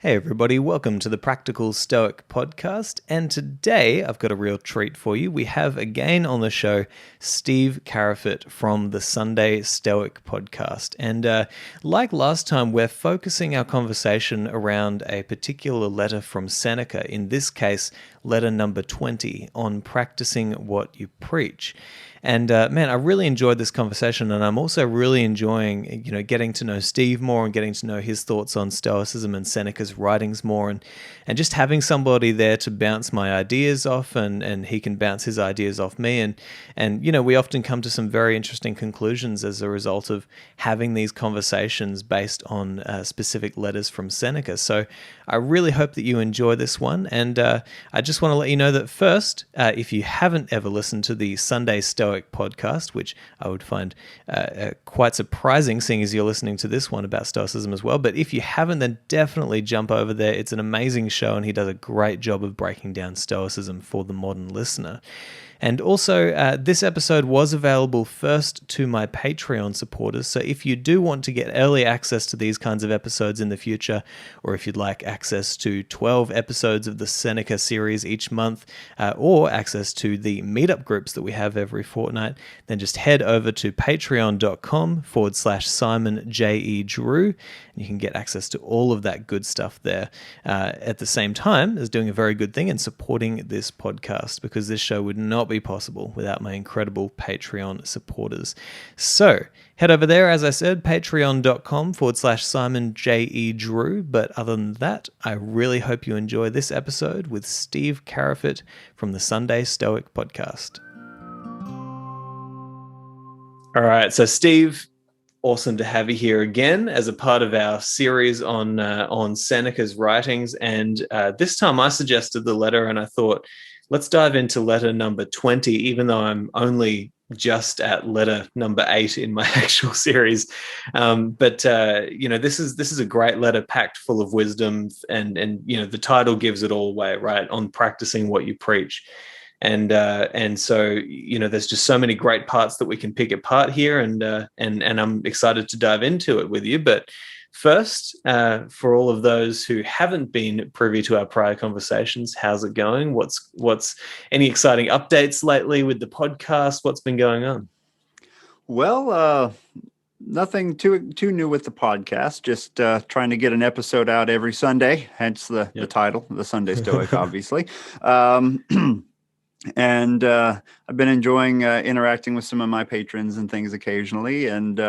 Hey everybody, welcome to the Practical Stoic Podcast, and today I've got a real treat for you. We have again on the show Steve Karafit from the Sunday Stoic Podcast, and like last time, we're focusing our conversation around a particular letter from Seneca, in this case, letter number 20, on practicing what you preach. And man, I really enjoyed this conversation, and I'm also really enjoying, getting to know Steve more and getting to know his thoughts on Stoicism and Seneca's writings more, and just having somebody there to bounce my ideas off, and he can bounce his ideas off me, and we often come to some very interesting conclusions as a result of having these conversations based on specific letters from Seneca. So I really hope that you enjoy this one, and I just want to let you know that first, if you haven't ever listened to the Sunday Stoic Podcast, which I would find quite surprising, seeing as you're listening to this one about Stoicism as well. But if you haven't, then definitely jump over there. It's an amazing show, and he does a great job of breaking down Stoicism for the modern listener. And also, this episode was available first to my Patreon supporters. So if you do want to get early access to these kinds of episodes in the future, or if you'd like access to 12 episodes of the Seneca series each month, or access to the meetup groups that we have every fortnight, then just head over to patreon.com/Simon J.E. Drew, and you can get access to all of that good stuff there, at the same time as doing a very good thing and supporting this podcast, because this show would not be possible without my incredible Patreon supporters. So head over there, as I said, patreon.com/Simon J.E. Drew. But other than that, I really hope you enjoy this episode with Steve Karafit from the Sunday Stoic Podcast. All right, so Steve, awesome to have you here again as a part of our series on Seneca's writings. And this time I suggested the letter, and I thought, let's dive into letter number 20, even though I'm only just at letter number 8 in my actual series. But this is a great letter packed full of wisdom, and the title gives it all away, right? On practicing what you preach. And so there's just so many great parts that we can pick apart here, and I'm excited to dive into it with you. But first, for all of those who haven't been privy to our prior conversations, how's it going? What's any exciting updates lately with the podcast? What's been going on? Well, nothing too new with the podcast. Just trying to get an episode out every Sunday. Hence the title, the Sunday Stoic, obviously. And I've been enjoying interacting with some of my patrons and things occasionally. And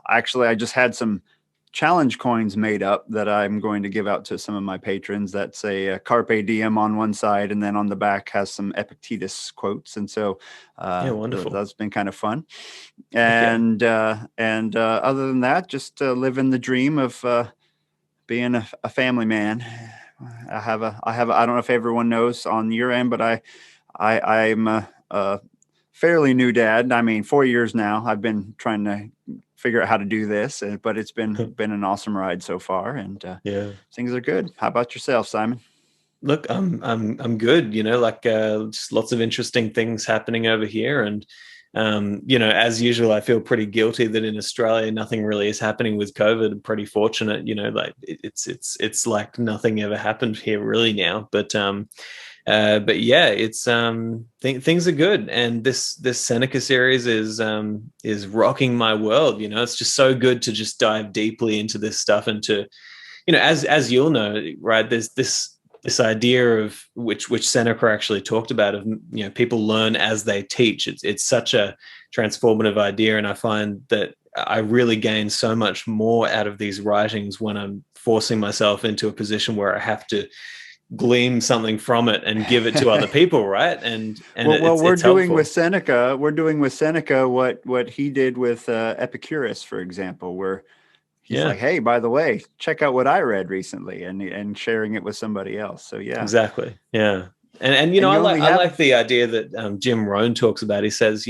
actually, I just had some challenge coins made up that I'm going to give out to some of my patrons. That's a Carpe Diem on one side, and then on the back has some Epictetus quotes. And so wonderful. That's been kind of fun. And other than that, just living the dream of being a family man. I don't know if everyone knows on your end, but I'm a fairly new dad. I mean, 4 years now. I've been trying to figure out how to do this, but it's been an awesome ride so far, and things are good. How about yourself, Simon? Look, I'm good. Just lots of interesting things happening over here, and as usual, I feel pretty guilty that in Australia nothing really is happening with COVID. I'm pretty fortunate, it's like nothing ever happened here really now. But yeah, it's things are good, and this Seneca series is rocking my world. It's just so good to just dive deeply into this stuff, and to, as you'll know, right? There's this idea of which Seneca actually talked about of people learn as they teach. It's such a transformative idea, and I find that I really gain so much more out of these writings when I'm forcing myself into a position where I have to glean something from it and give it to other people, right? We're doing with Seneca what he did with Epicurus, for example, where he's like, hey, by the way, check out what I read recently, and sharing it with somebody else. So yeah, exactly, yeah. And I like the idea that Jim Rohn talks about. He says,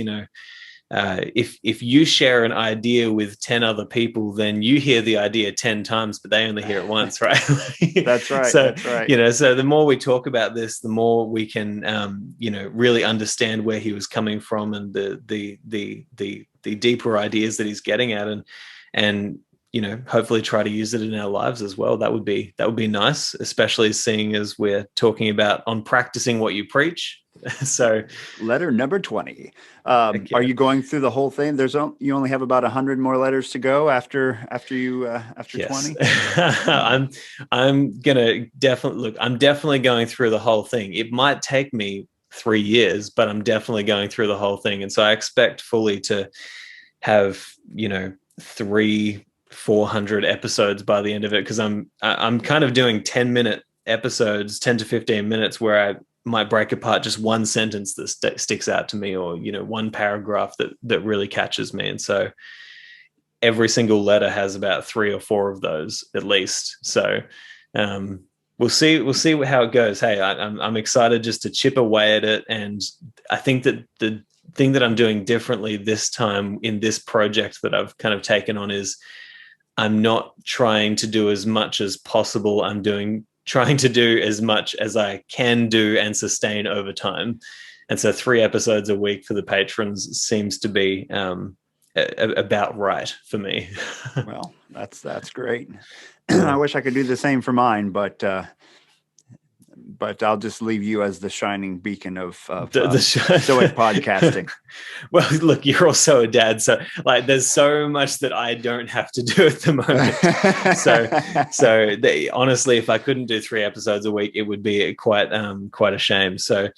if you share an idea with 10 other people, then you hear the idea 10 times, but they only hear it once, right? That's right. So, that's right. So the more we talk about this, the more we can, really understand where he was coming from, and the deeper ideas that he's getting at. And hopefully try to use it in our lives as well. That would be nice, especially seeing as we're talking about on practicing what you preach. So letter number 20. okay. Are you going through the whole thing? You only have about 100 more letters to go after Yes. 20. I'm gonna I'm definitely going through the whole thing. It might take me 3 years, but I'm definitely going through the whole thing. And so I expect fully to have 400 episodes by the end of it, because I'm kind of doing 10-minute episodes, 10 to 15 minutes, where I might break apart just one sentence that sticks out to me, or one paragraph that really catches me. And so every single letter has about 3 or 4 of those at least. So we'll see how it goes. Hey, I'm excited just to chip away at it. And I think that the thing that I'm doing differently this time in this project that I've kind of taken on is I'm not trying to do as much as possible. I'm trying to do as much as I can do and sustain over time. And so 3 episodes a week for the patrons seems to be about right for me. Well, that's great. I wish I could do the same for mine, but I'll just leave you as the shining beacon of Stoic podcasting. Well, look, you're also a dad, so there's so much that I don't have to do at the moment. so honestly, if I couldn't do 3 episodes a week, it would be quite a shame. So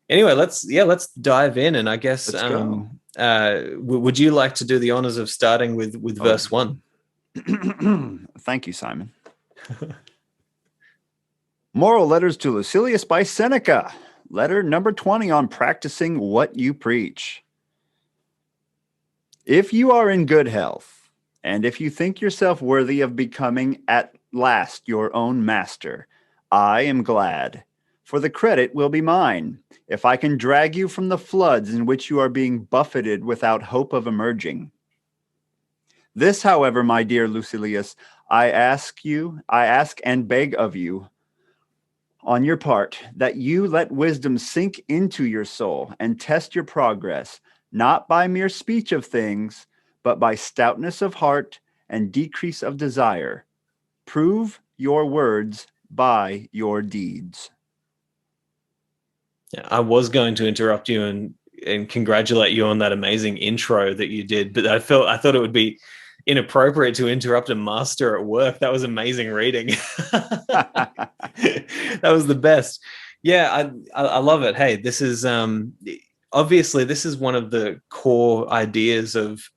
anyway, let's dive in, and I guess would you like to do the honors of starting with verse 1? Thank you, Simon. Moral Letters to Lucilius by Seneca. Letter number 20 on practicing what you preach. If you are in good health, and if you think yourself worthy of becoming at last your own master, I am glad, for the credit will be mine, if I can drag you from the floods in which you are being buffeted without hope of emerging. This, however, my dear Lucilius, I ask and beg of you, on your part, that you let wisdom sink into your soul and test your progress, not by mere speech of things, but by stoutness of heart and decrease of desire. Prove your words by your deeds. I was going to interrupt you and congratulate you on that amazing intro that you did, but I thought it would be inappropriate to interrupt a master at work. That was amazing reading. That was the best. Yeah, I love it. Hey, this is obviously this is one of the core ideas of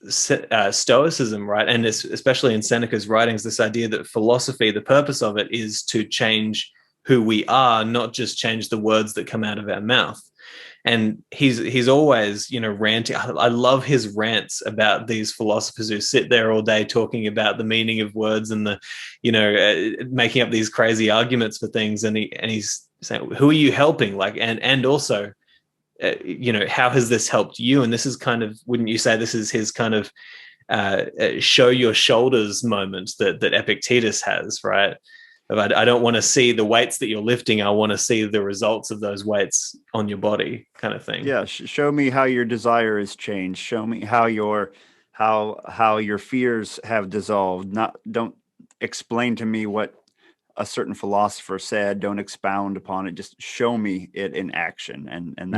Stoicism, right? And especially in Seneca's writings, this idea that philosophy, the purpose of it is to change who we are, not just change the words that come out of our mouth. And he's always, ranting. I love his rants about these philosophers who sit there all day talking about the meaning of words and making up these crazy arguments for things. And he's saying, who are you helping? And also, how has this helped you? And this is kind of, wouldn't you say this is his kind of show your shoulders moment that Epictetus has, right? I don't want to see the weights that you're lifting. I want to see the results of those weights on your body, kind of thing. Yeah, show me how your desire has changed. Show me how your fears have dissolved. Don't explain to me what a certain philosopher said. Don't expound upon it. Just show me it in action. And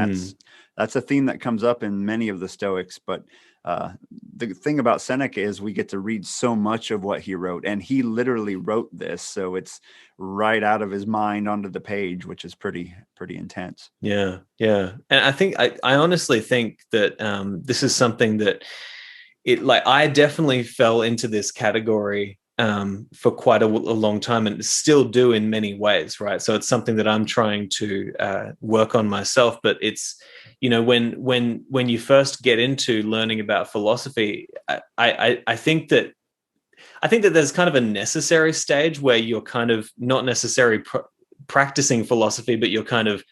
that's a theme that comes up in many of the Stoics. But the thing about Seneca is we get to read so much of what he wrote, and he literally wrote this, so it's right out of his mind onto the page, which is pretty intense. Yeah. And I think I honestly think that this is something that I definitely fell into this category for quite a long time, and still do in many ways, right? So it's something that I'm trying to work on myself. But it's when you first get into learning about philosophy, I think that there's kind of a necessary stage where you're kind of not necessarily practicing philosophy, but you're kind of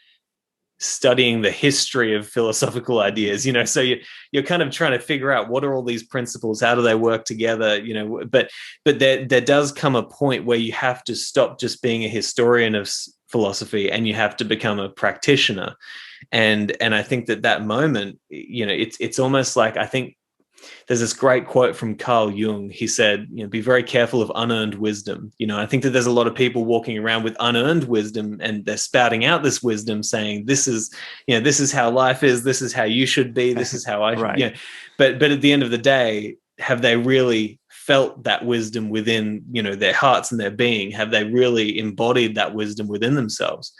studying the history of philosophical ideas, so you're kind of trying to figure out what are all these principles, how do they work together, but there does come a point where you have to stop just being a historian of philosophy and you have to become a practitioner. And I think that moment, it's almost like, I think There's this great quote from Carl Jung. He said, be very careful of unearned wisdom. I think that there's a lot of people walking around with unearned wisdom, and they're spouting out this wisdom saying, this is how life is. This is how you should be. This is how I should, Right. But at the end of the day, have they really felt that wisdom within, their hearts and their being? Have they really embodied that wisdom within themselves?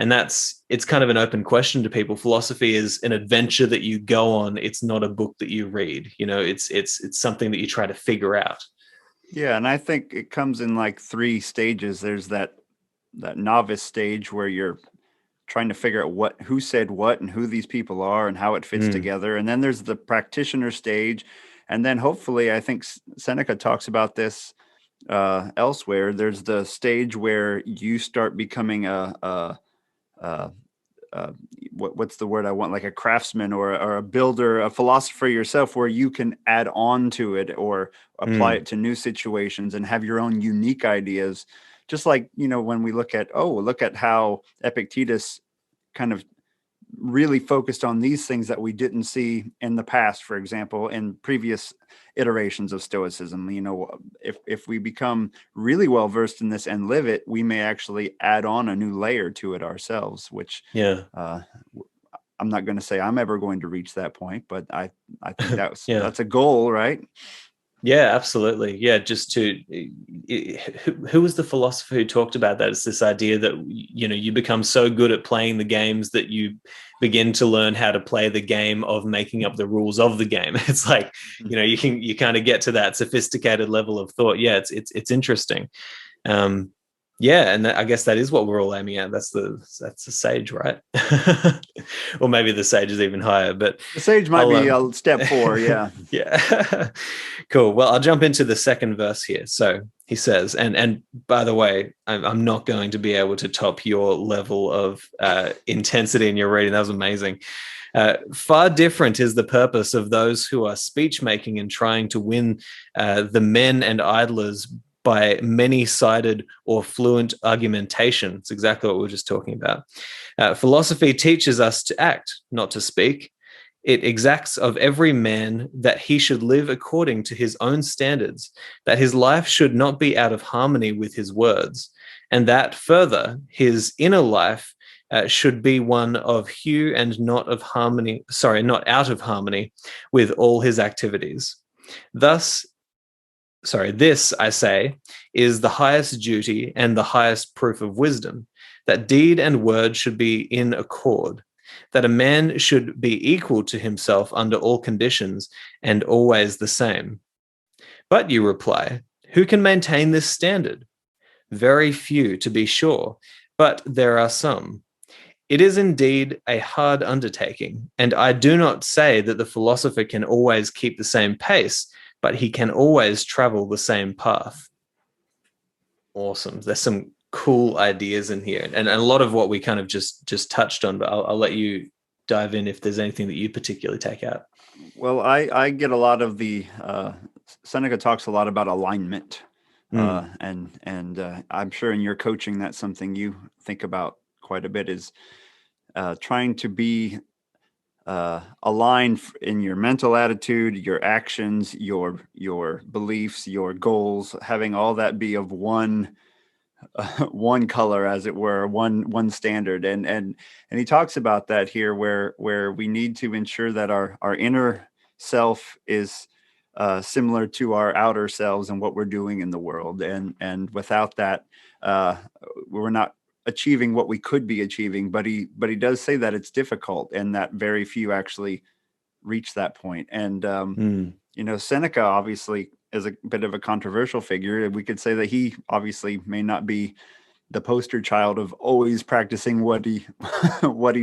And it's kind of an open question to people. Philosophy is an adventure that you go on. It's not a book that you read. It's something that you try to figure out. Yeah, and I think it comes in like 3 stages. There's that novice stage where you're trying to figure out who said what and who these people are and how it fits together. And then there's the practitioner stage. And then hopefully, I think Seneca talks about this elsewhere. There's the stage where you start becoming what's the word I want, like a craftsman or a builder, a philosopher yourself, where you can add on to it or apply it to new situations and have your own unique ideas. Just like, when we look at how Epictetus kind of really focused on these things that we didn't see in the past, for example, in previous iterations of Stoicism. If we become really well versed in this and live it, we may actually add on a new layer to it ourselves, which I'm not going to say I'm ever going to reach that point, but I think that's a goal, right? Yeah, absolutely. Yeah, just who was the philosopher who talked about that? It's this idea that, you become so good at playing the games that you begin to learn how to play the game of making up the rules of the game. It's like, you kind of get to that sophisticated level of thought. Yeah, it's interesting. Yeah, and I guess that is what we're all aiming at. That's the sage, right? Or maybe the sage is even higher, but the sage might be a step 4. Yeah. Yeah. Cool. Well, I'll jump into the second verse here. So he says, and by the way, I'm not going to be able to top your level of intensity in your reading. That was amazing. Far different is the purpose of those who are speech making and trying to win the men and idlers by many-sided or fluent argumentation. It's exactly what we were just talking about. Philosophy teaches us to act, not to speak. It exacts of every man that he should live according to his own standards, that his life should not be out of harmony with his words, and that, further, his inner life should be one of hue and not out of harmony with all his activities. This, I say, is the highest duty and the highest proof of wisdom, that deed and word should be in accord, that a man should be equal to himself under all conditions and always the same. But you reply, who can maintain this standard? Very few, to be sure, but there are some. It is indeed a hard undertaking, and I do not say that the philosopher can always keep the same pace, but he can always travel the same path. Awesome. There's some cool ideas in here, and a lot of what we kind of just touched on, but I'll let you dive in if there's anything that you particularly take out. Well, I get a lot of the Seneca talks a lot about alignment, and I'm sure in your coaching that's something you think about quite a bit, is trying to be aligned in your mental attitude, your actions, your beliefs, your goals, having all that be of one color, as it were, one standard. And he talks about that here, where we need to ensure that our inner self is similar to our outer selves and what we're doing in the world. And without that, we're not achieving what we could be achieving. But he does say that it's difficult and that very few actually reach that point. And Seneca obviously is a bit of a controversial figure. We could say that he obviously may not be the poster child of always practicing what he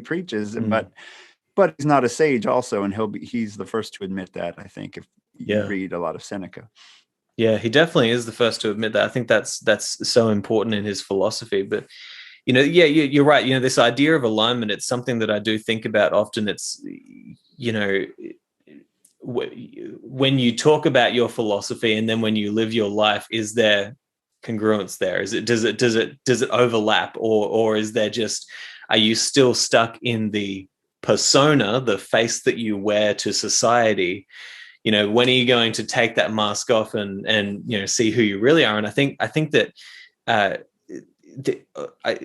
preaches, but he's not a sage also, and he's the first to admit that, I think, if you read a lot of Seneca. Yeah, he definitely is the first to admit that. I think that's so important in his philosophy. But you're right. This idea of alignment, it's something that I do think about often. It's, when you talk about your philosophy and then when you live your life, is there congruence there? Does it overlap, or is there are you still stuck in the persona, the face that you wear to society, when are you going to take that mask off and see who you really are? And I think that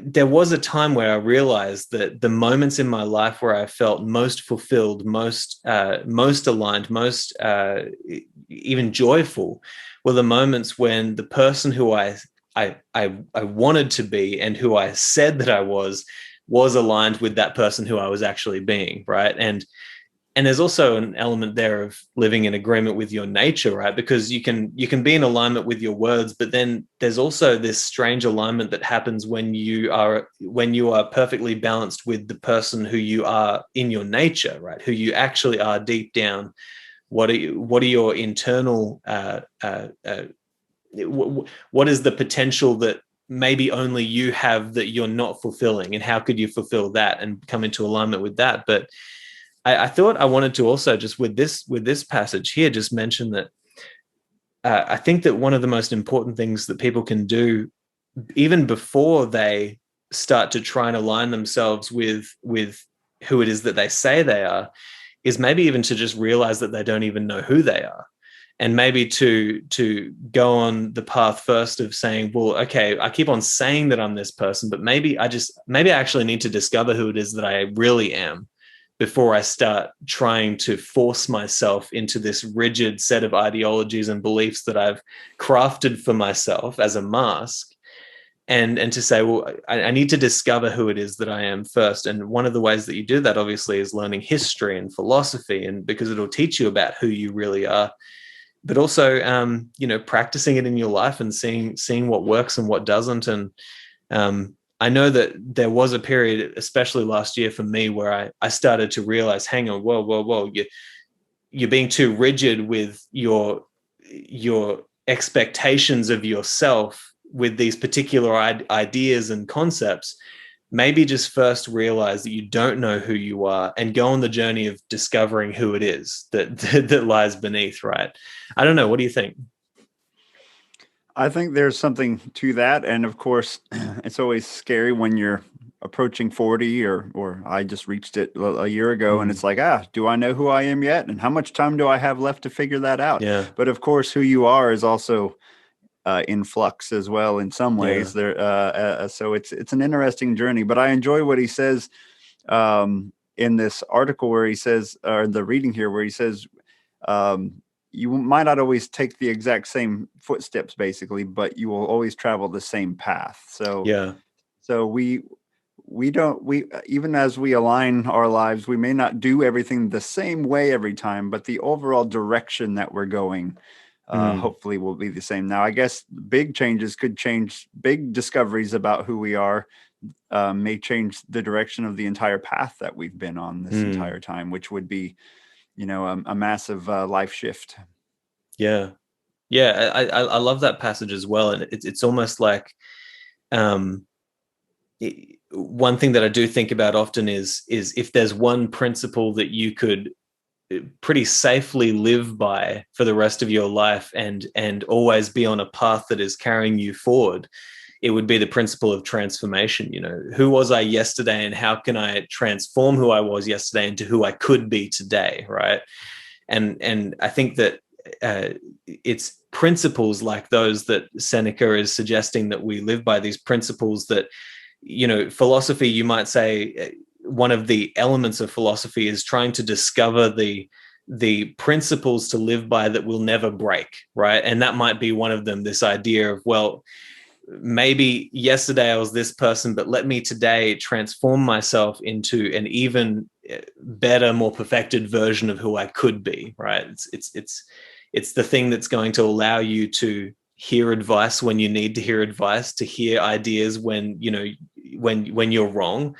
there was a time where I realized that the moments in my life where I felt most fulfilled, most aligned, most even joyful, were the moments when the person who I wanted to be and who I said that I was aligned with that person who I was actually being, right? And there's also an element there of living in agreement with your nature, right? Because you can be in alignment with your words, but then there's also this strange alignment that happens when you are perfectly balanced with the person who you are in your nature, right? Who you actually are deep down. What are your internal what is the potential that maybe only you have that you're not fulfilling, and how could you fulfill that and come into alignment with that? But I thought I wanted to also just with this passage here just mention that I think that one of the most important things that people can do, even before they start to try and align themselves with who it is that they say they are, is maybe even to just realize that they don't even know who they are. And maybe to go on the path first of saying, well, okay, I keep on saying that I'm this person, but maybe I actually need to discover who it is that I really am before I start trying to force myself into this rigid set of ideologies and beliefs that I've crafted for myself as a mask. And to say, well, I need to discover who it is that I am first. And one of the ways that you do that, obviously, is learning history and philosophy, and because it'll teach you about who you really are. But also, practicing it in your life and seeing what works and what doesn't. And I know that there was a period, especially last year for me, where I started to realize, hang on, whoa, you're being too rigid with your expectations of yourself with these particular ideas and concepts. Maybe just first realize that you don't know who you are and go on the journey of discovering who it is that lies beneath, right? I don't know. What do you think? I think there's something to that. And of course, it's always scary when you're approaching 40 or I just reached it a year ago, and it's like, do I know who I am yet? And how much time do I have left to figure that out? Yeah. But of course, who you are is also in flux as well in some ways. Yeah. So it's an interesting journey. But I enjoy what he says in this article where he says, or the reading here where he says, you might not always take the exact same footsteps, basically, but you will always travel the same path. So yeah. So we even as we align our lives, we may not do everything the same way every time, but the overall direction that we're going, hopefully will be the same. Now, I guess big changes could change, big discoveries about who we are may change the direction of the entire path that we've been on this entire time, which would be, a massive life shift. Yeah. Yeah. I love that passage as well. And it's almost like, one thing that I do think about often is if there's one principle that you could pretty safely live by for the rest of your life and always be on a path that is carrying you forward, it would be the principle of transformation. Who was I yesterday and how can I transform who I was yesterday into who I could be today, right? And I think that it's principles like those that Seneca is suggesting that we live by, these principles that, philosophy, you might say, one of the elements of philosophy is trying to discover the principles to live by that will never break, right? And that might be one of them, this idea of, well, maybe yesterday I was this person, but let me today transform myself into an even better, more perfected version of who I could be, right? It's the thing that's going to allow you to hear advice when you need to hear advice, to hear ideas when you're wrong,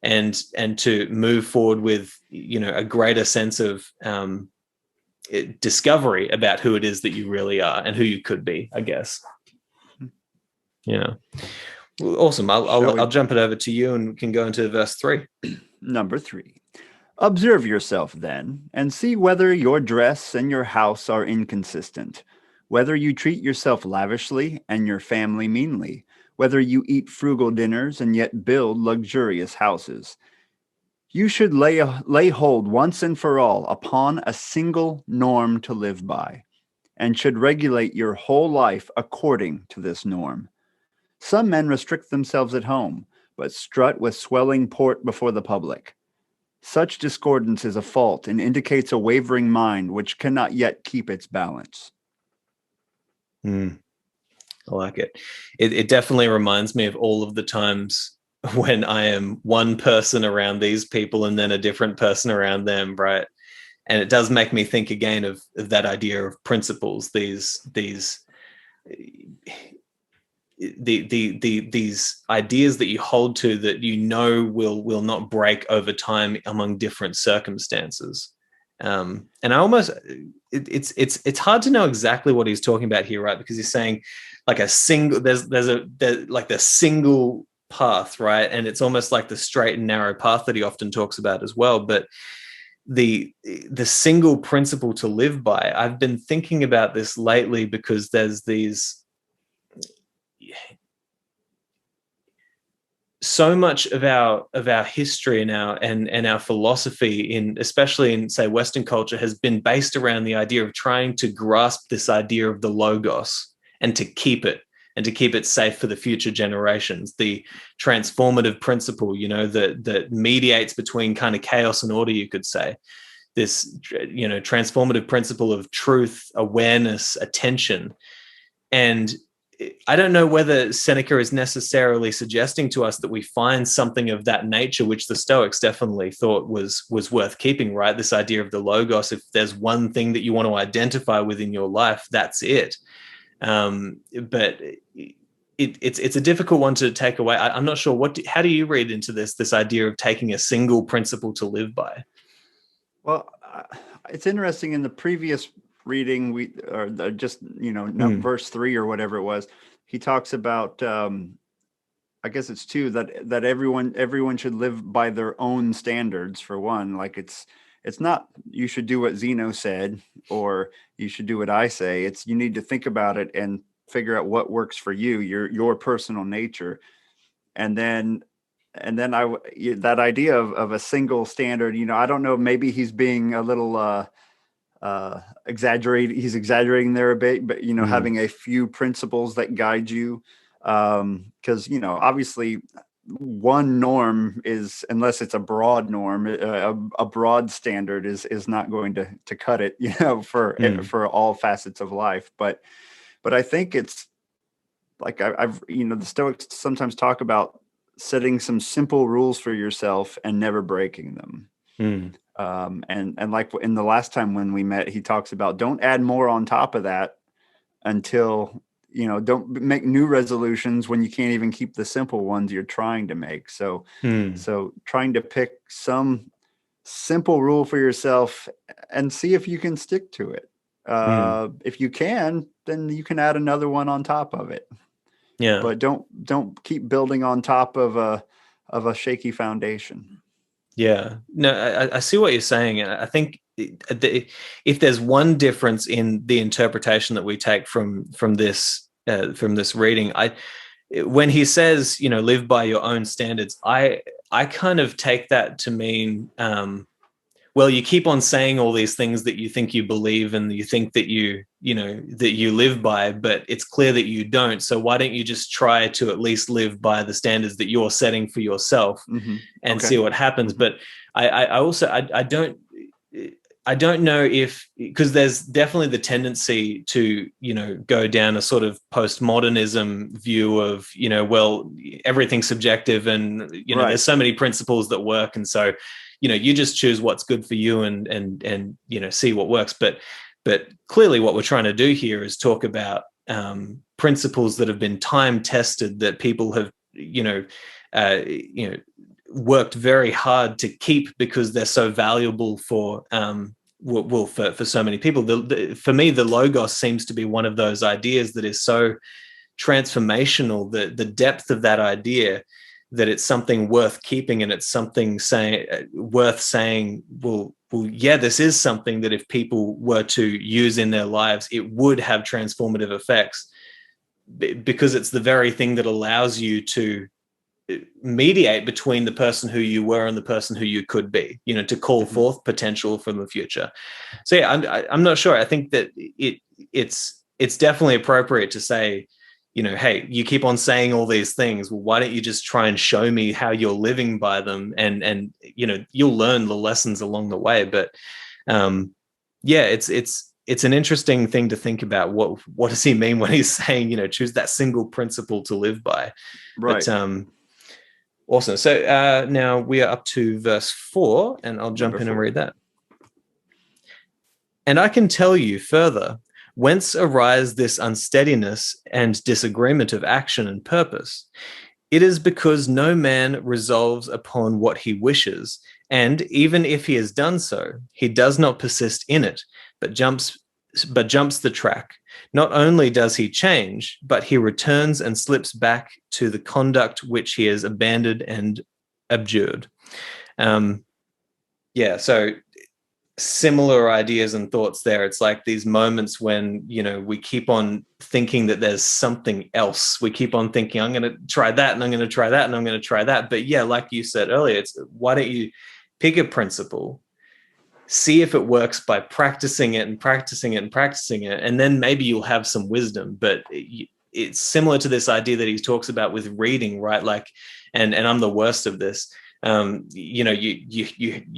and to move forward with a greater sense of discovery about who it is that you really are and who you could be, I guess. Yeah. Well, awesome. I'll jump it over to you and we can go into verse 3. Number 3. Observe yourself then, and see whether your dress and your house are inconsistent, whether you treat yourself lavishly and your family meanly, whether you eat frugal dinners and yet build luxurious houses. You should lay hold once and for all upon a single norm to live by, and should regulate your whole life according to this norm. Some men restrict themselves at home, but strut with swelling port before the public. Such discordance is a fault and indicates a wavering mind which cannot yet keep its balance. I like it. It definitely reminds me of all of the times when I am one person around these people and then a different person around them, right? And it does make me think again of that idea of principles, these ideas that you hold to that you know will not break over time among different circumstances. And I almost it's hard to know exactly what he's talking about here, right? Because he's saying like a single there's like the single path, right? And it's almost like the straight and narrow path that he often talks about as well. But the single principle to live by, I've been thinking about this lately because there's these so much of our history and our philosophy especially in say Western culture has been based around the idea of trying to grasp this idea of the logos and to keep it safe for the future generations, the transformative principle, that mediates between kind of chaos and order, you could say, this transformative principle of truth, awareness, attention. And I don't know whether Seneca is necessarily suggesting to us that we find something of that nature, which the Stoics definitely thought was worth keeping, right? This idea of the logos, if there's one thing that you want to identify within your life, that's it. But it's a difficult one to take away. I'm not sure how do you read into this idea of taking a single principle to live by? Well, it's interesting. In the previous reading, verse 3 or whatever it was, he talks about I guess it's 2 that everyone should live by their own standards, for one. Like it's not you should do what Zeno said or you should do what I say. It's you need to think about it and figure out what works for you, your personal nature. And then that idea of a single standard, I don't know, maybe he's being a little he's exaggerating there a bit, but having a few principles that guide you, because obviously one norm is, unless it's a broad norm, a broad standard is not going to cut it, for all facets of life. But I think it's like I've the Stoics sometimes talk about setting some simple rules for yourself and never breaking them. And like in the last time when we met, he talks about don't add more on top of that until, don't make new resolutions when you can't even keep the simple ones you're trying to make. So trying to pick some simple rule for yourself and see if you can stick to it. If you can, then you can add another one on top of it. Yeah. But don't keep building on top of a shaky foundation. Yeah, no, I see what you're saying. I think if there's one difference in the interpretation that we take from this reading, when he says, live by your own standards, I kind of take that to mean, well, you keep on saying all these things that you think you believe and you think that that you live by, but it's clear that you don't. So why don't you just try to at least live by the standards that you're setting for yourself and see what happens? But I don't know if, because there's definitely the tendency to, go down a sort of postmodernism view of, well, everything's subjective and, right. There's so many principles that work. And so, you just choose what's good for you and see what works. But clearly what we're trying to do here is talk about principles that have been time tested, that people have, worked very hard to keep because they're so valuable for so many people. For me, the logos seems to be one of those ideas that is so transformational, the depth of that idea, that it's something worth keeping, and it's something worth saying, well, yeah, this is something that if people were to use in their lives, it would have transformative effects, because it's the very thing that allows you to mediate between the person who you were and the person who you could be, to call forth potential from the future. So yeah, I'm not sure. I think that it's definitely appropriate to say, hey, you keep on saying all these things. Well, why don't you just try and show me how you're living by them? And you'll learn the lessons along the way. But yeah, it's an interesting thing to think about. What does he mean when he's saying, choose that single principle to live by? Right. But awesome. So now we are up to verse 4, and I'll jump in and read that. And I can tell you further, whence arise this unsteadiness and disagreement of action and purpose? It is because no man resolves upon what he wishes, and even if he has done so, he does not persist in it, but jumps the track. Not only does he change, but he returns and slips back to the conduct which he has abandoned and abjured. So similar ideas and thoughts there. It's like these moments when, we keep on thinking that there's something else. We keep on thinking, I'm going to try that, and I'm going to try that, and I'm going to try that. But yeah, like you said earlier, it's why don't you pick a principle, see if it works by practicing it and practicing it and practicing it, and then maybe you'll have some wisdom. But it's similar to this idea that he talks about with reading, right? Like, and I'm the worst of this. You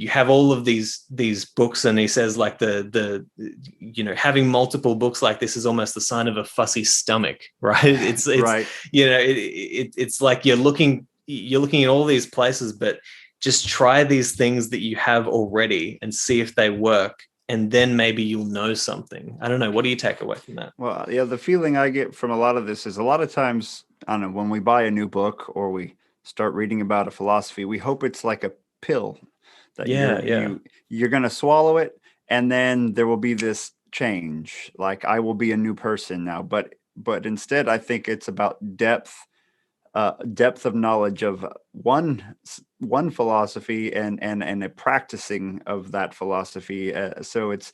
have all of these books, and he says like the having multiple books like this is almost the sign of a fussy stomach, right? It's right. It's like you're looking at all these places, but just try these things that you have already and see if they work, and then maybe you'll know something. I don't know. What do you take away from that? Well, yeah, the feeling I get from a lot of this is a lot of times, I don't know, when we buy a new book or we start reading about a philosophy, we hope it's like a pill that you're going to swallow it, and then there will be this change. Like, I will be a new person now. But instead, I think it's about depth of knowledge of one philosophy and a practicing of that philosophy. So it's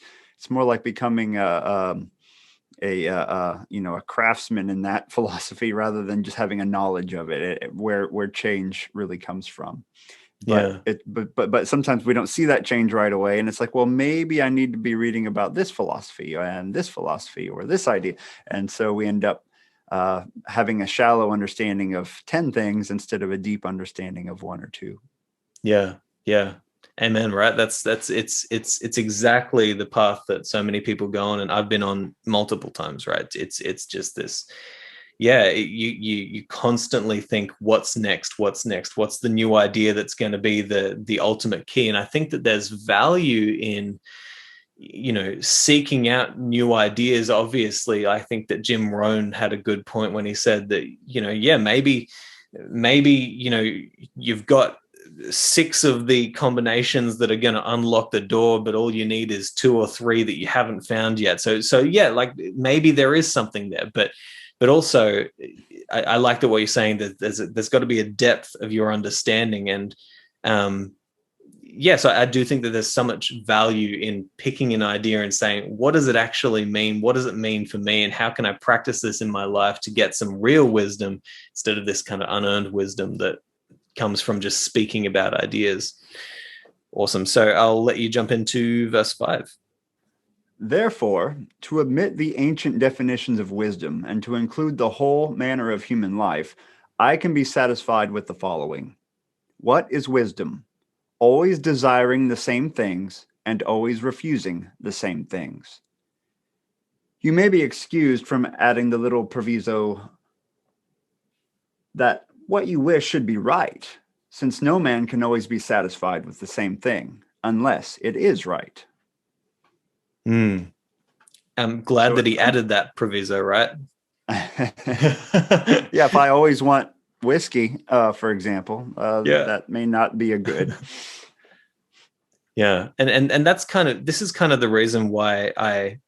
more like becoming a craftsman in that philosophy rather than just having a knowledge of it, where change really comes from. But sometimes we don't see that change right away, and it's like, well, maybe I need to be reading about this philosophy and this philosophy or this idea, and so we end up having a shallow understanding of 10 things instead of a deep understanding of one or two. Yeah. Amen. Right. That's it's exactly the path that so many people go on, and I've been on multiple times. Right. It's just this. Yeah. You constantly think, what's next? What's the new idea that's going to be the ultimate key? And I think that there's value in, seeking out new ideas. Obviously, I think that Jim Rohn had a good point when he said that, maybe, you've got 6 of the combinations that are going to unlock the door, but all you need is 2 or 3 that you haven't found yet. So yeah, like maybe there is something there, but also I like what you're saying, that there's got to be a depth of your understanding. And so I do think that there's so much value in picking an idea and saying, what does it actually mean? What does it mean for me? And how can I practice this in my life to get some real wisdom instead of this kind of unearned wisdom that comes from just speaking about ideas? Awesome. So I'll let you jump into verse 5. Therefore, to omit the ancient definitions of wisdom and to include the whole manner of human life, I can be satisfied with the following. What is wisdom? Always desiring the same things and always refusing the same things. You may be excused from adding the little proviso that what you wish should be right, since no man can always be satisfied with the same thing, unless it is right. I'm glad that he added that proviso, right? Yeah, if I always want whiskey, for example, that may not be a good. Yeah, and that's this is kind of the reason why I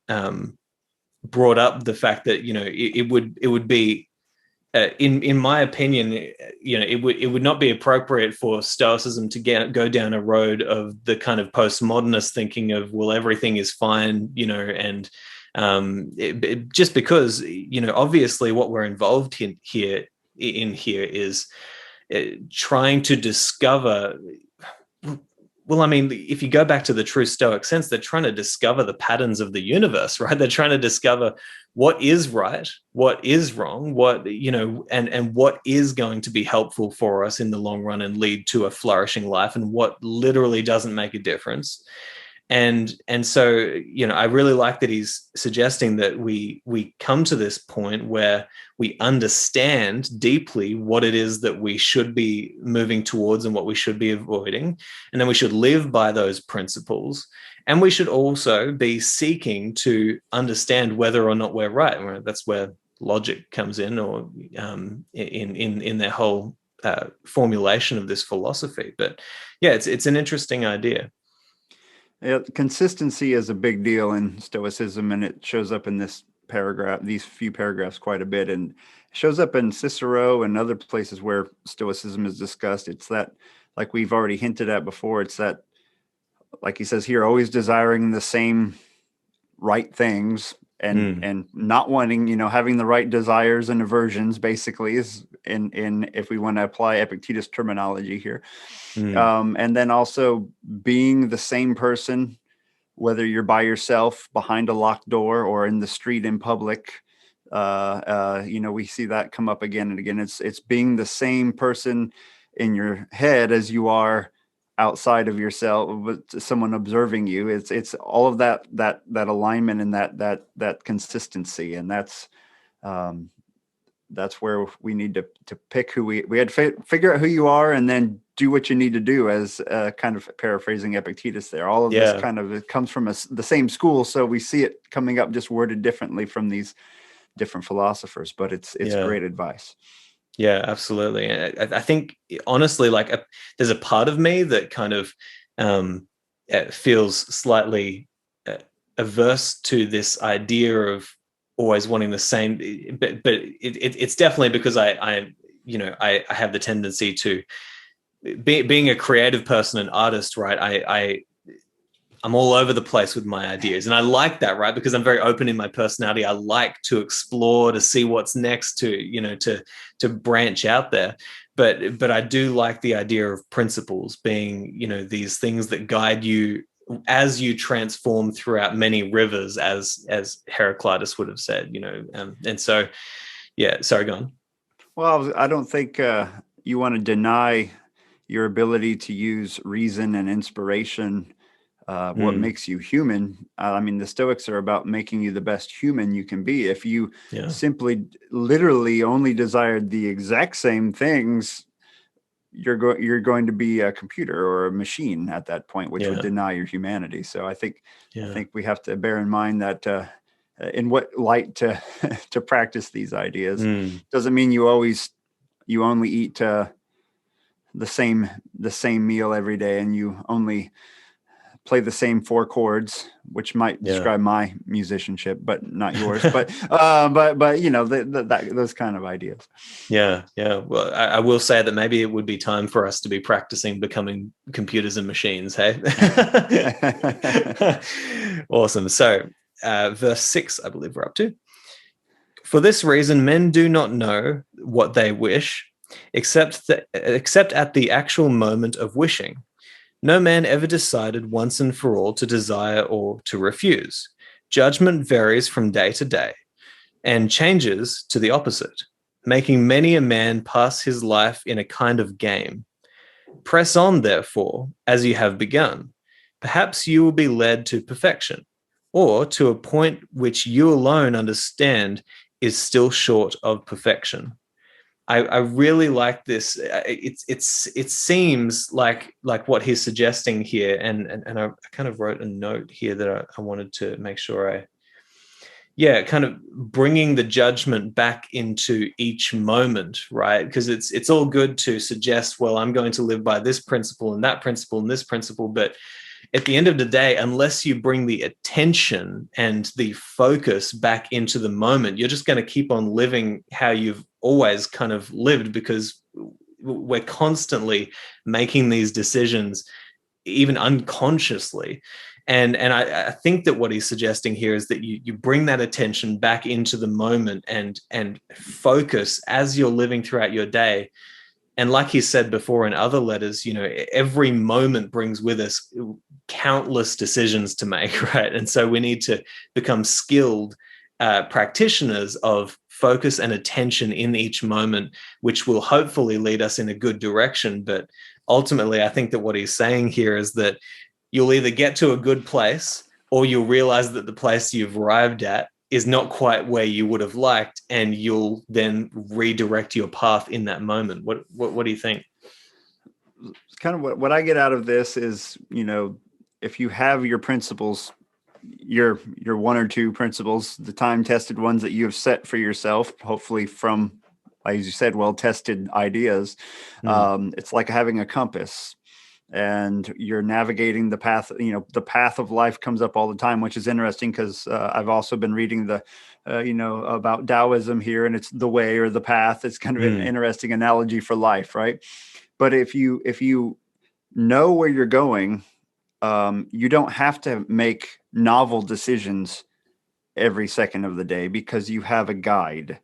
brought up the fact that it would be in my opinion, it would not be appropriate for Stoicism to go down a road of the kind of postmodernist thinking of, well, everything is fine, and just because obviously what we're involved in here is trying to discover. Well, I mean, if you go back to the true Stoic sense, they're trying to discover the patterns of the universe, right? They're trying to discover what is right, what is wrong, what, and what is going to be helpful for us in the long run and lead to a flourishing life, and what literally doesn't make a difference. And so, I really like that he's suggesting that we come to this point where we understand deeply what it is that we should be moving towards and what we should be avoiding. And then we should live by those principles. And we should also be seeking to understand whether or not we're right. That's where logic comes in, or in their whole formulation of this philosophy. But yeah, it's an interesting idea. Yeah, consistency is a big deal in Stoicism, and it shows up in these few paragraphs quite a bit, and it shows up in Cicero and other places where Stoicism is discussed. It's that, like we've already hinted at before, it's that, like he says here, always desiring the same right things and not wanting, having the right desires and aversions, basically, is in if we want to apply Epictetus terminology here. And then also being the same person, whether you're by yourself behind a locked door or in the street in public. We see that come up again and again. It's being the same person in your head as you are outside of yourself, with someone observing you. It's all of that alignment and that consistency, and that's where we need to pick who we had to figure out who you are, and then do what you need to do, as kind of paraphrasing Epictetus there. All of this kind of, it comes from the same school, so we see it coming up just worded differently from these different philosophers, but it's great advice. Yeah, absolutely. I think, honestly, there's a part of me that kind of feels slightly averse to this idea of always wanting the same, but it's definitely because I have the tendency to being a creative person, an artist, right? I'm all over the place with my ideas, and I like that, right? Because I'm very open in my personality. I like to explore, to see what's next, to branch out there. But I do like the idea of principles being, these things that guide you as you transform throughout many rivers, as Heraclitus would have said, and so, yeah. Sorry, go on. Well, I don't think you want to deny your ability to use reason and inspiration. What makes you human. I mean, the Stoics are about making you the best human you can be. If you simply literally only desired the exact same things, you're going to be a computer or a machine at that point, which would deny your humanity. So I think we have to bear in mind that in what light to to practice these ideas. Doesn't mean you only eat the same meal every day, and you only play the same 4 chords, which might describe my musicianship, but not yours. But those kind of ideas. Yeah. Well, I will say that maybe it would be time for us to be practicing becoming computers and machines. Hey. Awesome. So, verse 6, I believe we're up to. For this reason, men do not know what they wish, except at the actual moment of wishing. No man ever decided once and for all to desire or to refuse. Judgment varies from day to day and changes to the opposite, making many a man pass his life in a kind of game. Press on, therefore, as you have begun. Perhaps you will be led to perfection, or to a point which you alone understand is still short of perfection. I really like this. It seems like what he's suggesting here, and I kind of wrote a note here that I wanted to make sure kind of bringing the judgment back into each moment, right? Because it's all good to suggest, well, I'm going to live by this principle and that principle and this principle, but at the end of the day, unless you bring the attention and the focus back into the moment, you're just going to keep on living how you've always kind of lived, because we're constantly making these decisions, even unconsciously. And I think that what he's suggesting here is that you bring that attention back into the moment and focus as you're living throughout your day. And like he said before in other letters, every moment brings with us countless decisions to make, right? And so we need to become skilled practitioners of focus and attention in each moment, which will hopefully lead us in a good direction. But ultimately, I think that what he's saying here is that you'll either get to a good place, or you'll realize that the place you've arrived at is not quite where you would have liked, and you'll then redirect your path in that moment. What do you think? Kind of what I get out of this is, if you have your principles, your one or two principles, the time-tested ones that you have set for yourself, hopefully from, as you said, well-tested ideas. It's like having a compass, and you're navigating the path. The path of life comes up all the time, which is interesting because I've also been reading the about Taoism here, and it's the way or the path. It's kind of an interesting analogy for life, right? But if you know where you're going, you don't have to make novel decisions every second of the day because you have a guide.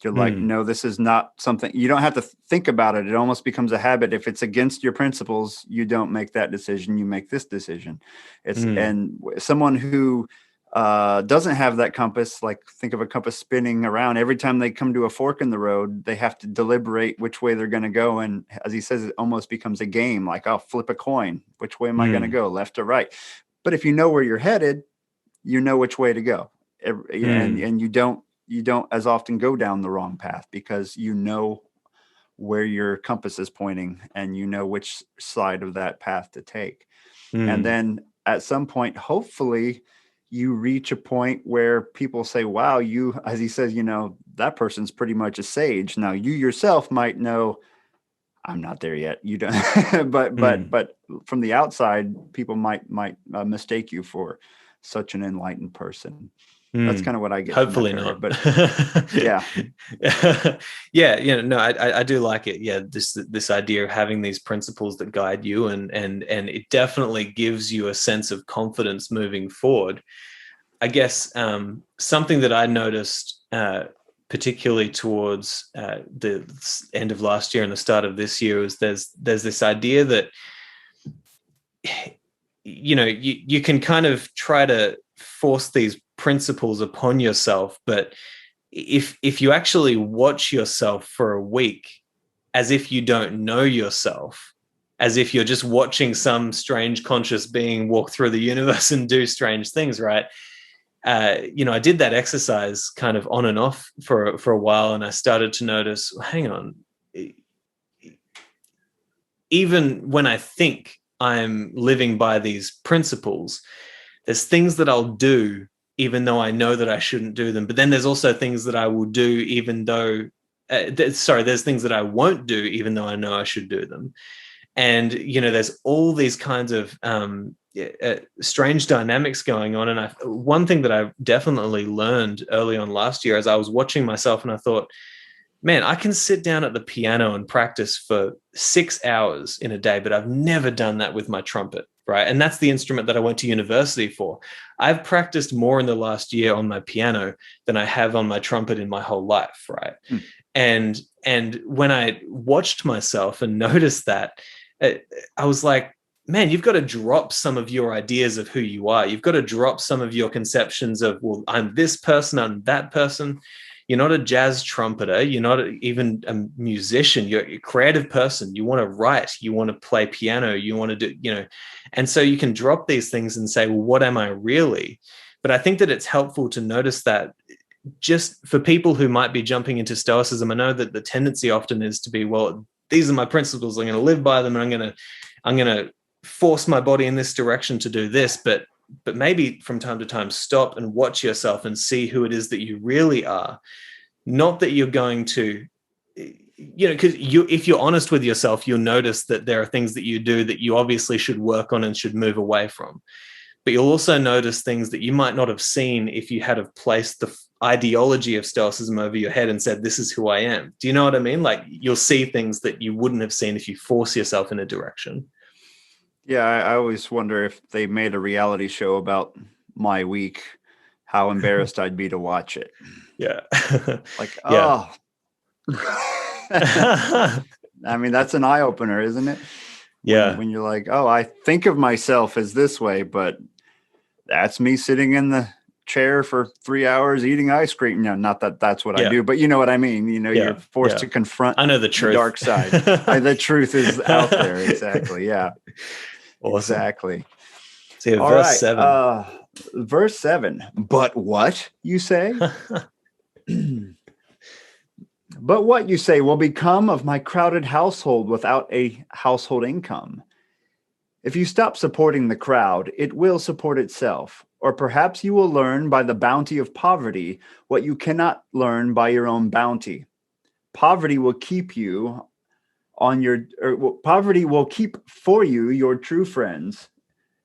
You're like, no, this is not something, you don't have to think about it. It almost becomes a habit. If it's against your principles, you don't make that decision. You make this decision. And someone who doesn't have that compass, like think of a compass spinning around. Every time they come to a fork in the road, they have to deliberate which way they're going to go. And as he says, it almost becomes a game. Like, I'll flip a coin. Which way am I going to go, left or right? But if you know where you're headed, you know which way to go. And you don't as often go down the wrong path because you know where your compass is pointing and you know which side of that path to take. And then at some point, hopefully you reach a point where people say, wow, you, as he says, that person's pretty much a sage. Now you yourself might know, I'm not there yet. You don't, but from the outside, people might mistake you for such an enlightened person. That's kind of what I get. Hopefully not. But yeah. No, I do like it. Yeah. This idea of having these principles that guide you and it definitely gives you a sense of confidence moving forward. I guess something that I noticed, particularly towards the end of last year and the start of this year, is there's this idea that, you can kind of try to force these principles upon yourself, but if you actually watch yourself for a week as if you don't know yourself, as if you're just watching some strange conscious being walk through the universe and do strange things, right? I did that exercise kind of on and off for a while, and I started to notice, hang on, even when I think I'm living by these principles, there's things that I'll do even though I know that I shouldn't do them. But then there's also things that I will do even though, there's things that I won't do even though I know I should do them. And, there's all these kinds of strange dynamics going on. And one thing that I definitely learned early on last year as I was watching myself, and I thought, man, I can sit down at the piano and practice for 6 hours in a day, but I've never done that with my trumpet, right? And that's the instrument that I went to university for. I've practiced more in the last year on my piano than I have on my trumpet in my whole life, right? And when I watched myself and noticed that, I was like, man, you've got to drop some of your ideas of who you are. You've got to drop some of your conceptions of, well, I'm this person, I'm that person. You're not a jazz trumpeter. You're not even a musician. You're a creative person. You want to write. You want to play piano. You want to do, and so you can drop these things and say, well, what am I really? But I think that it's helpful to notice that just for people who might be jumping into Stoicism. I know that the tendency often is to be, well, these are my principles. I'm going to live by them, and I'm going to force my body in this direction to do this. But maybe from time to time, stop and watch yourself and see who it is that you really are. Not that you're going to, because if you're honest with yourself, you'll notice that there are things that you do that you obviously should work on and should move away from. But you'll also notice things that you might not have seen if you had have placed the ideology of Stoicism over your head and said, this is who I am. Do you know what I mean? Like, you'll see things that you wouldn't have seen if you force yourself in a direction. Yeah, I always wonder if they made a reality show about my week, how embarrassed I'd be to watch it. Yeah. Like, yeah. oh. I mean, that's an eye opener, isn't it? Yeah. When you're like, oh, I think of myself as this way, but that's me sitting in the chair for 3 hours eating ice cream. No, not that that's what I do, but you know what I mean? You're forced to confront I know the truth. Dark side. The truth is out there. Exactly. Yeah. Awesome. Exactly. So verse 7. Verse 7. But what, you say? But what, you say, will become of my crowded household without a household income? If you stop supporting the crowd, it will support itself. Or perhaps you will learn by the bounty of poverty what you cannot learn by your own bounty. Poverty will keep for you your true friends,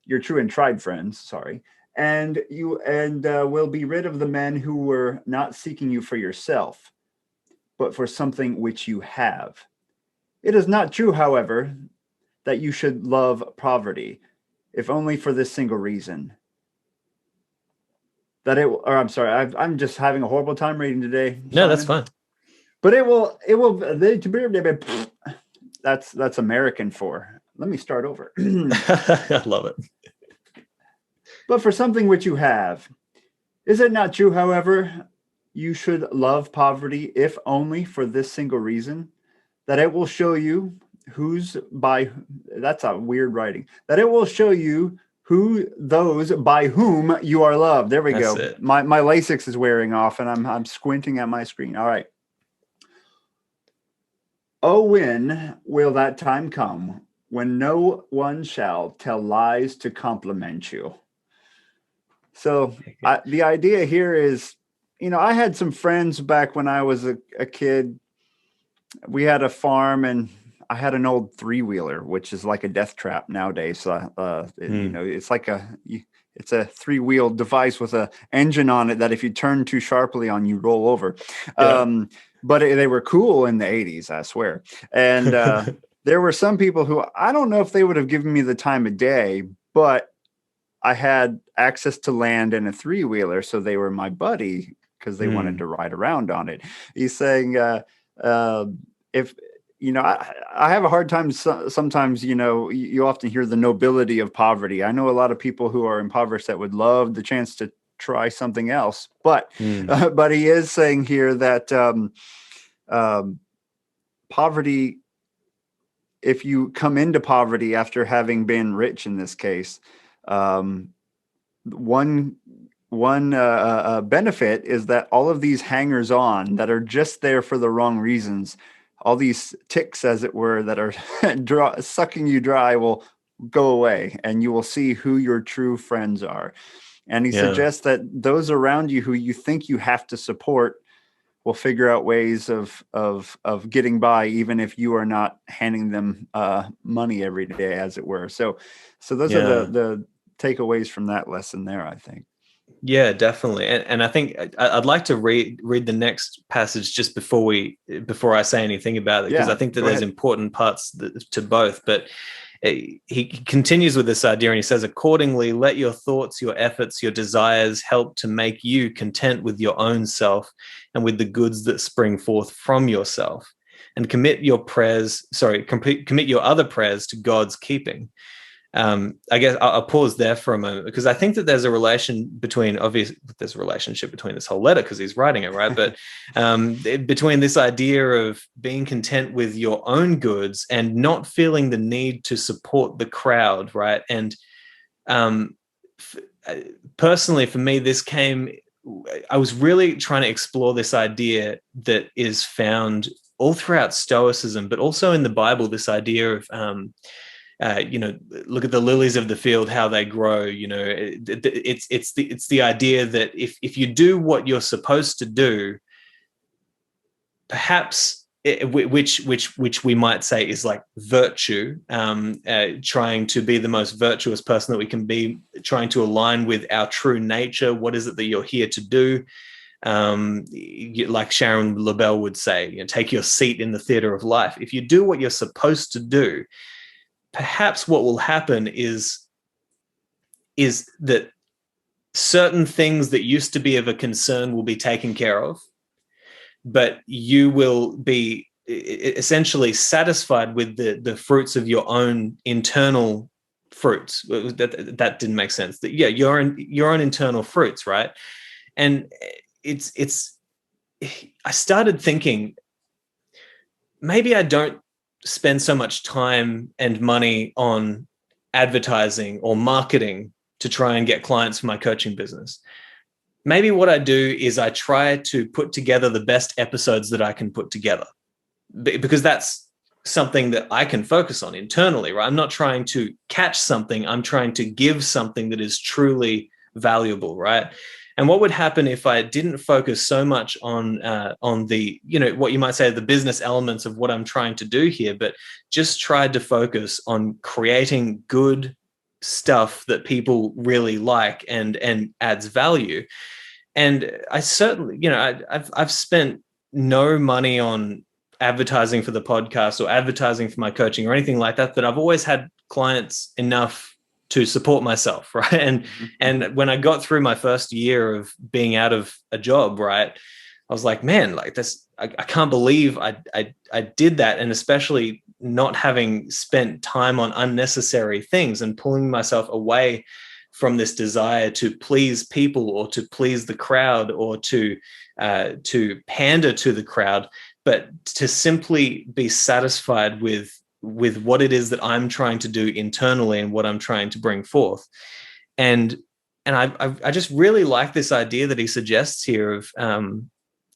your true and tried friends, sorry, and will be rid of the men who were not seeking you for yourself, but for something which you have. It is not true, however, that you should love poverty, if only for this single reason. I'm just having a horrible time reading today. No, that's fine. But that's American for. Let me start over. I love it. But for something which you have, is it not true, however, you should love poverty, if only for this single reason, that it will show you that's a weird writing, that it will show you those by whom you are loved. There we go. My LASIK is wearing off and I'm squinting at my screen. All right. Oh, when will that time come when no one shall tell lies to compliment you? So the idea here is, I had some friends back when I was a kid. We had a farm and I had an old 3-wheeler, which is like a death trap nowadays. So, it's like it's a 3-wheel device with an engine on it that if you turn too sharply on, you roll over. Yeah. But they were cool in the 80s, I swear. And there were some people who, I don't know if they would have given me the time of day, but I had access to land in a 3-wheeler. So they were my buddy because they wanted to ride around on it. He's saying, if, I have a hard time sometimes, you often hear the nobility of poverty. I know a lot of people who are impoverished that would love the chance to try something else. But he is saying here that poverty, if you come into poverty after having been rich in this case, one benefit is that all of these hangers-on that are just there for the wrong reasons, all these ticks, as it were, that are sucking you dry will go away, and you will see who your true friends are. And he suggests that those around you who you think you have to support will figure out ways of getting by, even if you are not handing them money every day, as it were. So those are the takeaways from that lesson there, I think. Yeah, definitely. And I think I'd like to read the next passage just before I say anything about it, because I think that there's important parts to both. But he continues with this idea and he says, accordingly, let your thoughts, your efforts, your desires help to make you content with your own self and with the goods that spring forth from yourself, and commit your other prayers to God's keeping. I guess I'll pause there for a moment, because I think that there's a relationship between this whole letter, because he's writing it, right? But between this idea of being content with your own goods and not feeling the need to support the crowd, right? And personally, for me, I was really trying to explore this idea that is found all throughout Stoicism, but also in the Bible, this idea of look at the lilies of the field, how they grow. It's the idea that if you do what you're supposed to do, perhaps which we might say is like virtue, trying to be the most virtuous person that we can be, trying to align with our true nature. What is it that you're here to do? Like Sharon LaBelle would say, take your seat in the theater of life. If you do what you're supposed to do, perhaps what will happen is that certain things that used to be of a concern will be taken care of, but you will be essentially satisfied with the fruits of your own internal fruits. That didn't make sense. Your own internal fruits, right? And it's I started thinking, maybe I don't spend so much time and money on advertising or marketing to try and get clients for my coaching business. Maybe what I do is I try to put together the best episodes that I can put together, because that's something that I can focus on internally, right? I'm not trying to catch something. I'm trying to give something that is truly valuable, right? And what would happen if I didn't focus so much on the, what you might say, the business elements of what I'm trying to do here, but just tried to focus on creating good stuff that people really like and adds value. And I certainly, I've spent no money on advertising for the podcast or advertising for my coaching or anything like that, but I've always had clients enough to support myself, right? And when I got through my first year of being out of a job, right, I was like, man, like this, I can't believe I did that. And especially not having spent time on unnecessary things and pulling myself away from this desire to please people or to please the crowd or to pander to the crowd, but to simply be satisfied with what it is that I'm trying to do internally and what I'm trying to bring forth. And I just really like this idea that he suggests here of,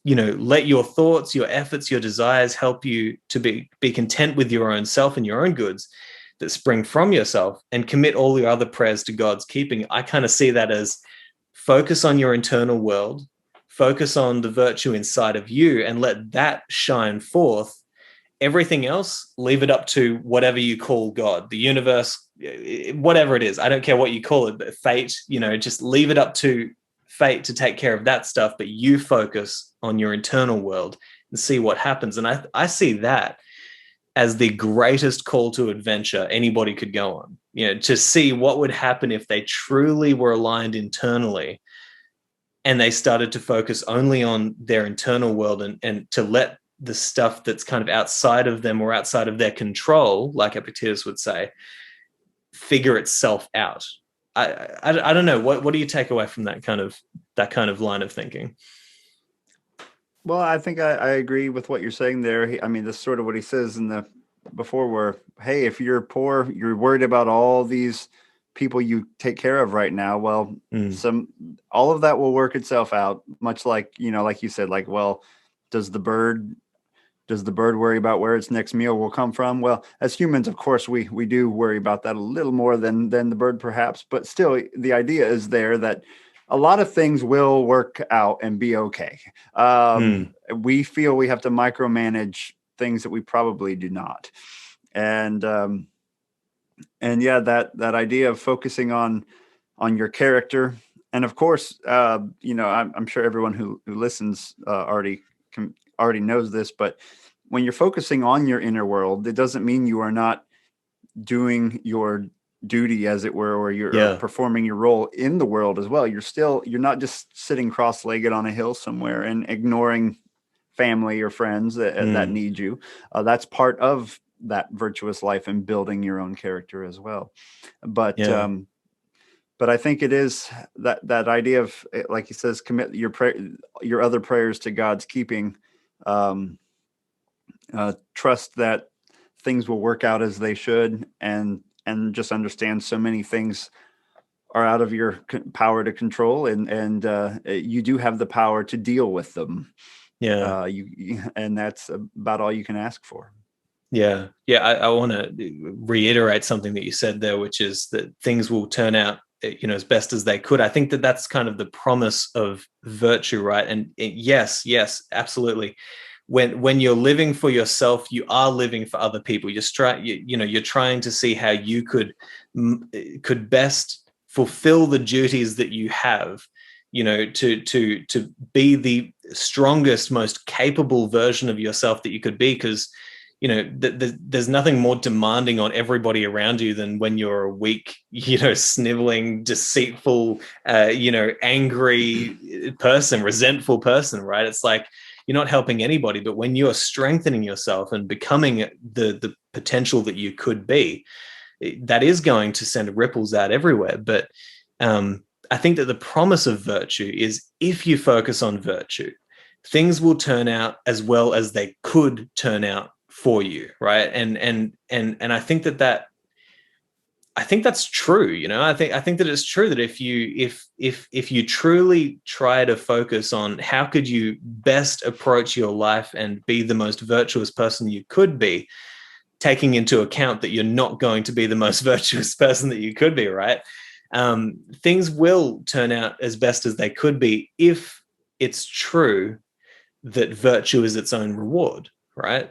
let your thoughts, your efforts, your desires help you to be content with your own self and your own goods that spring from yourself, and commit all your other prayers to God's keeping. I kind of see that as focus on your internal world, focus on the virtue inside of you, and let that shine forth. Everything else, leave it up to whatever you call God, the universe, whatever it is. I don't care what you call it, but fate, just leave it up to fate to take care of that stuff. But you focus on your internal world and see what happens. And I see that as the greatest call to adventure anybody could go on, to see what would happen if they truly were aligned internally and they started to focus only on their internal world and to let the stuff that's kind of outside of them or outside of their control, like Epictetus would say, figure itself out. I don't know. What do you take away from that kind of line of thinking? Well, I think I agree with what you're saying there. I mean, that's sort of what he says before, where, hey, if you're poor, you're worried about all these people you take care of right now. Well, all of that will work itself out. Much like, like you said, like, well, does the bird worry about where its next meal will come from? Well, as humans, of course, we do worry about that a little more than the bird, perhaps. But still, the idea is there that a lot of things will work out and be okay. We feel we have to micromanage things that we probably do not. And yeah, that idea of focusing on your character. And of course, I'm sure everyone who listens already knows this, but when you're focusing on your inner world, it doesn't mean you are not doing your duty, as it were, or you're performing your role in the world as well. You're not just sitting cross-legged on a hill somewhere and ignoring family or friends that need you. That's part of that virtuous life and building your own character as well. But I think it is that idea of, like he says, commit your other prayers to God's keeping. Trust that things will work out as they should, and just understand so many things are out of your power to control, and you do have the power to deal with them. And that's about all you can ask for. I want to reiterate something that you said there, which is that things will turn out as best as they could. I think that's kind of the promise of virtue, right? And yes, absolutely. When you're living for yourself, you are living for other people. You're trying to see how you could best fulfill the duties that you have, to be the strongest, most capable version of yourself that you could be. Because there's nothing more demanding on everybody around you than when you're a weak, sniveling, deceitful, angry person, resentful person, right? It's like you're not helping anybody. But when you're strengthening yourself and becoming the potential that you could be, that is going to send ripples out everywhere. But I think that the promise of virtue is, if you focus on virtue, things will turn out as well as they could turn out for you, right? And I think that's true. I think that it's true that if you truly try to focus on how could you best approach your life and be the most virtuous person you could be, taking into account that you're not going to be the most virtuous person that you could be, right? Things will turn out as best as they could be, if it's true that virtue is its own reward, right?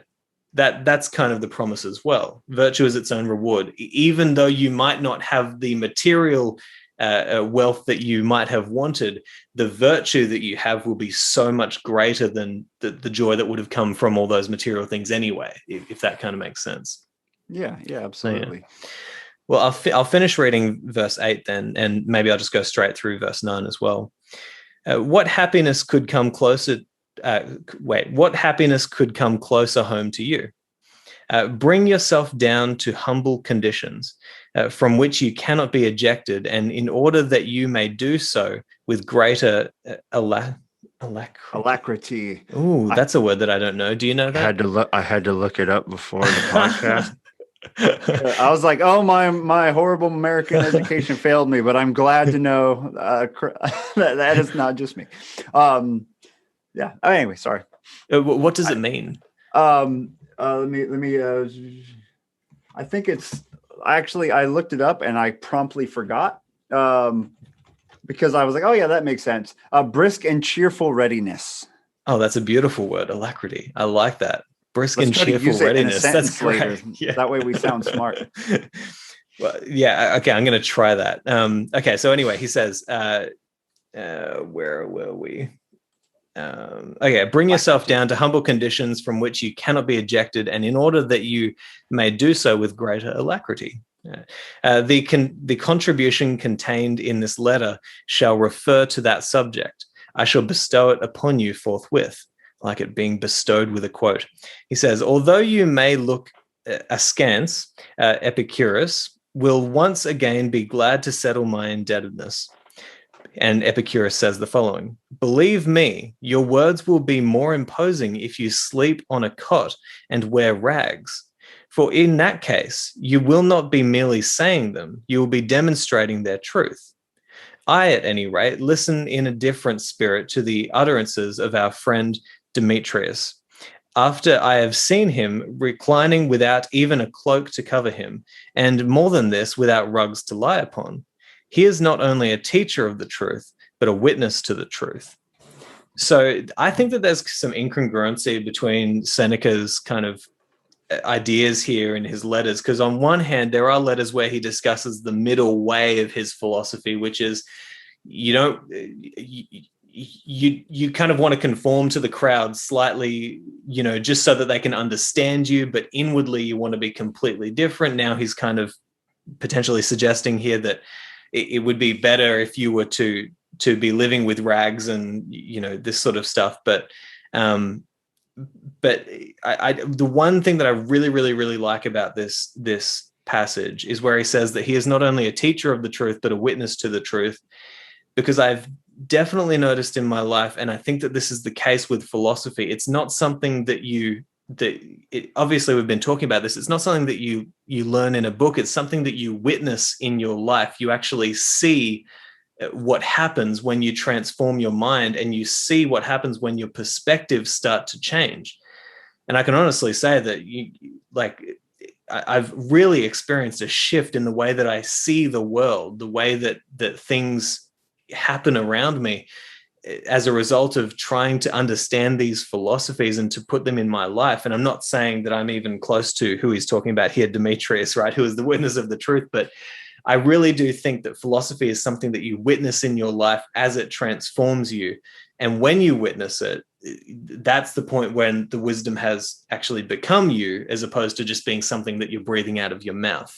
That's kind of the promise as well. Virtue is its own reward. Even though you might not have the material wealth that you might have wanted, the virtue that you have will be so much greater than the joy that would have come from all those material things anyway, if that kind of makes sense. Yeah, absolutely. Yeah. Well, I'll finish reading verse 8 then, and maybe I'll just go straight through verse 9 as well. What happiness could come closer home to you? Bring yourself down to humble conditions from which you cannot be ejected, and in order that you may do so with greater alacrity. Ooh, that's a word that I don't know. Do you know that? I had to look it up before the podcast. I was like, oh, my horrible American education failed me, but I'm glad to know that is not just me. Yeah. Anyway, sorry. What does it mean? Let me. I think it's actually, I looked it up and I promptly forgot because I was like, oh yeah, that makes sense. Brisk and cheerful readiness. Oh, that's a beautiful word, alacrity. I like that. Brisk and cheerful readiness. That's great. Yeah. That way we sound smart. Well, yeah. Okay, I'm going to try that. Okay. So anyway, he says, where were we? Okay, bring yourself down to humble conditions from which you cannot be ejected, and in order that you may do so with greater alacrity. The contribution contained in this letter shall refer to that subject. I shall bestow it upon you forthwith, like it being bestowed with a quote. He says, although you may look askance, Epicurus will once again be glad to settle my indebtedness. And Epicurus says the following: believe me, your words will be more imposing if you sleep on a cot and wear rags. For in that case, you will not be merely saying them, you will be demonstrating their truth. I, at any rate, listen in a different spirit to the utterances of our friend Demetrius. After I have seen him reclining without even a cloak to cover him, and more than this, without rugs to lie upon, he is not only a teacher of the truth, but a witness to the truth. So I think that there's some incongruency between Seneca's kind of ideas here in his letters, because on one hand, there are letters where he discusses the middle way of his philosophy, which is you kind of want to conform to the crowd slightly, just so that they can understand you, but inwardly you want to be completely different. Now he's kind of potentially suggesting here that it would be better if you were to be living with rags and this sort of stuff. But the one thing that I really, really, really like about this passage is where he says that he is not only a teacher of the truth, but a witness to the truth. Because I've definitely noticed in my life, and I think that this is the case with philosophy, it's not something that obviously we've been talking about this. It's not something that you learn in a book. It's something that you witness in your life. You actually see what happens when you transform your mind, and you see what happens when your perspectives start to change. And I can honestly say that I've really experienced a shift in the way that I see the world, the way that things happen around me, as a result of trying to understand these philosophies and to put them in my life. And I'm not saying that I'm even close to who he's talking about here, Demetrius, right, who is the witness of the truth. But I really do think that philosophy is something that you witness in your life as it transforms you. And when you witness it, that's the point when the wisdom has actually become you, as opposed to just being something that you're breathing out of your mouth,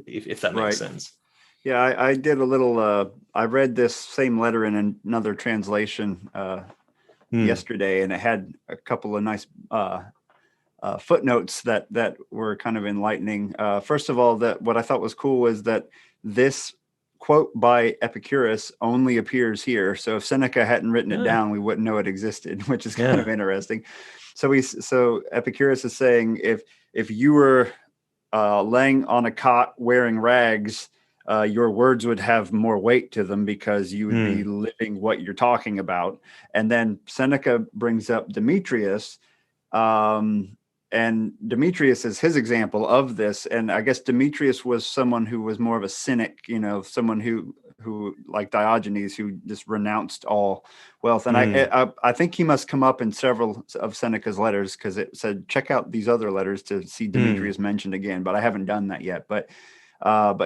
if that makes sense. Yeah, I did a little, I read this same letter in another translation yesterday, and it had a couple of nice footnotes that were kind of enlightening. First of all, that what I thought was cool was that this quote by Epicurus only appears here. So if Seneca hadn't written it down, we wouldn't know it existed, which is kind of interesting. So Epicurus is saying if you were laying on a cot wearing rags, your words would have more weight to them because you would be living what you're talking about. And then Seneca brings up Demetrius, and Demetrius is his example of this. And I guess Demetrius was someone who was more of a cynic, someone who like Diogenes, who just renounced all wealth. And I think he must come up in several of Seneca's letters, because it said, check out these other letters to see Demetrius mentioned again, but I haven't done that yet. But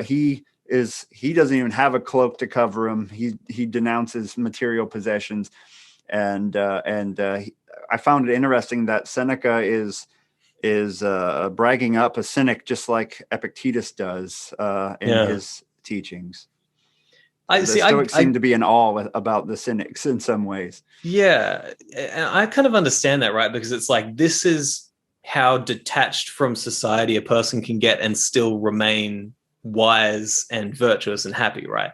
he doesn't even have a cloak to cover him. He denounces material possessions. And I found it interesting that Seneca is bragging up a cynic, just like Epictetus does in his teachings. The Stoics seem to be in awe about the cynics in some ways. Yeah, and I kind of understand that, right? Because it's like, this is how detached from society a person can get and still remain wise and virtuous and happy, right?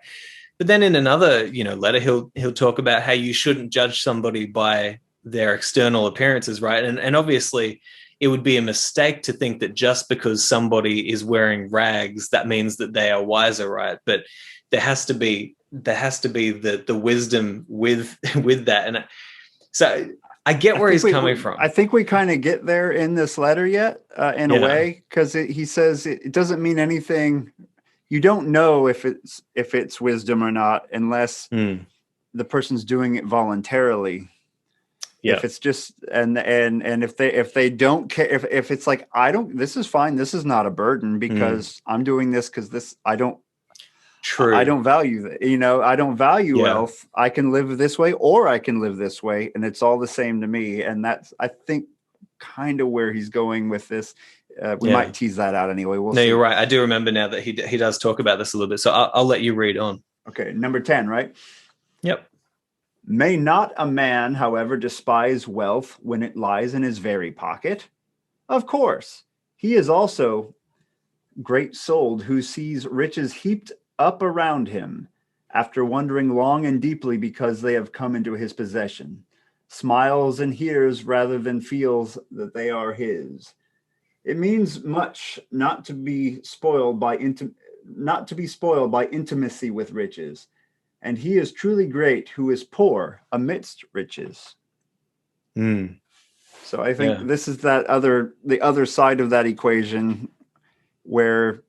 But then in another, letter, he'll talk about how you shouldn't judge somebody by their external appearances, right? And obviously, it would be a mistake to think that just because somebody is wearing rags, that means that they are wiser, right? But there has to be the wisdom with that. And so I get where he's coming from. I think we kind of get there in this letter yet, in a way, because he says it doesn't mean anything. You don't know if it's wisdom or not unless the person's doing it voluntarily. If it's just and if they don't care, if it's like, this is fine, this is not a burden because I'm doing this because I don't value that, I don't value wealth. I can live this way or I can live this way, and it's all the same to me. And that's, I think, kind of where he's going with this. We might tease that out anyway. We'll see. You're right. I do remember now that he does talk about this a little bit. So I'll let you read on. Okay, number 10, right? Yep. May not a man, however, despise wealth when it lies in his very pocket? Of course. He is also great-souled who sees riches heaped up around him, after wondering long and deeply because they have come into his possession, smiles and hears rather than feels that they are his. It means much not to be spoiled by intimacy with riches. And he is truly great who is poor amidst riches. So I think this is the other side of that equation, where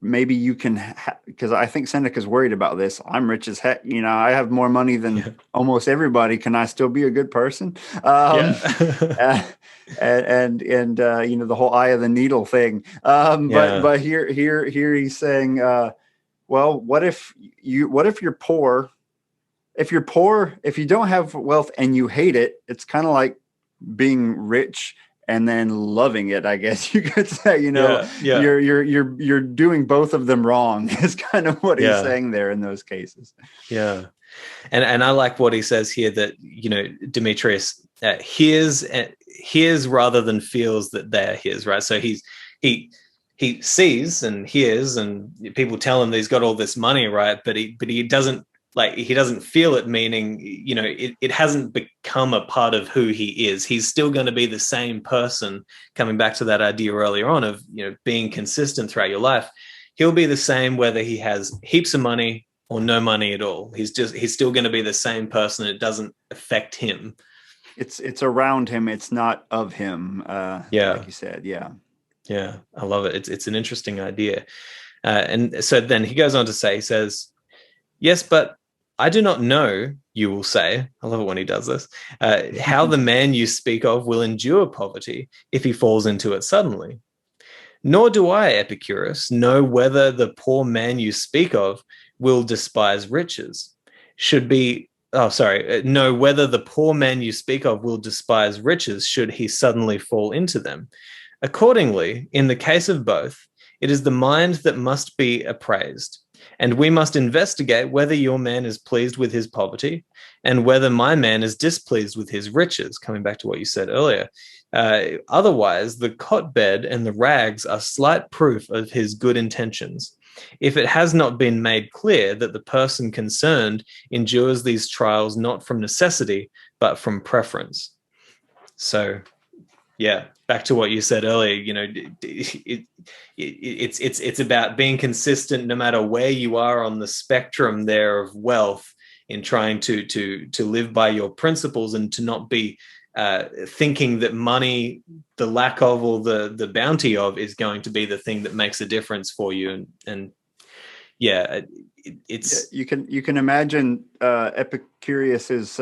maybe you can, because I think Seneca's worried about this. I'm rich as heck. I have more money than almost everybody. Can I still be a good person? And the whole eye of the needle thing. But here he's saying, well, what if you're poor? If you're poor, if you don't have wealth and you hate it, it's kind of like being rich and then loving it, I guess you could say. You're doing both of them wrong. Is kind of what he's saying there in those cases. Yeah, and I like what he says here, that Demetrius hears rather than feels that they're his, right? So he sees and hears, and people tell him that he's got all this money, right? But he doesn't feel it, meaning, it hasn't become a part of who he is. He's still going to be the same person, coming back to that idea earlier on of, being consistent throughout your life. He'll be the same whether he has heaps of money or no money at all. He's still going to be the same person. It doesn't affect him. It's around him. It's not of him. Like you said. Yeah. Yeah, I love it. It's an interesting idea. And so then he goes on to say, he says, yes, but I do not know, you will say, I love it when he does this, how the man you speak of will endure poverty if he falls into it suddenly. Nor do I, Epicurus, know whether the poor man you speak of will despise riches. Know whether the poor man you speak of will despise riches should he suddenly fall into them. Accordingly, in the case of both, it is the mind that must be appraised. And we must investigate whether your man is pleased with his poverty and whether my man is displeased with his riches, coming back to what you said earlier. Otherwise, the cot bed and the rags are slight proof of his good intentions. If it has not been made clear that the person concerned endures these trials not from necessity, but from preference. So, yeah, back to what you said earlier, you know, it's about being consistent no matter where you are on the spectrum there of wealth, in trying to live by your principles and to not be thinking that money, the lack of or the bounty of, is going to be the thing that makes a difference for you. And yeah, it's you can imagine Epicurus's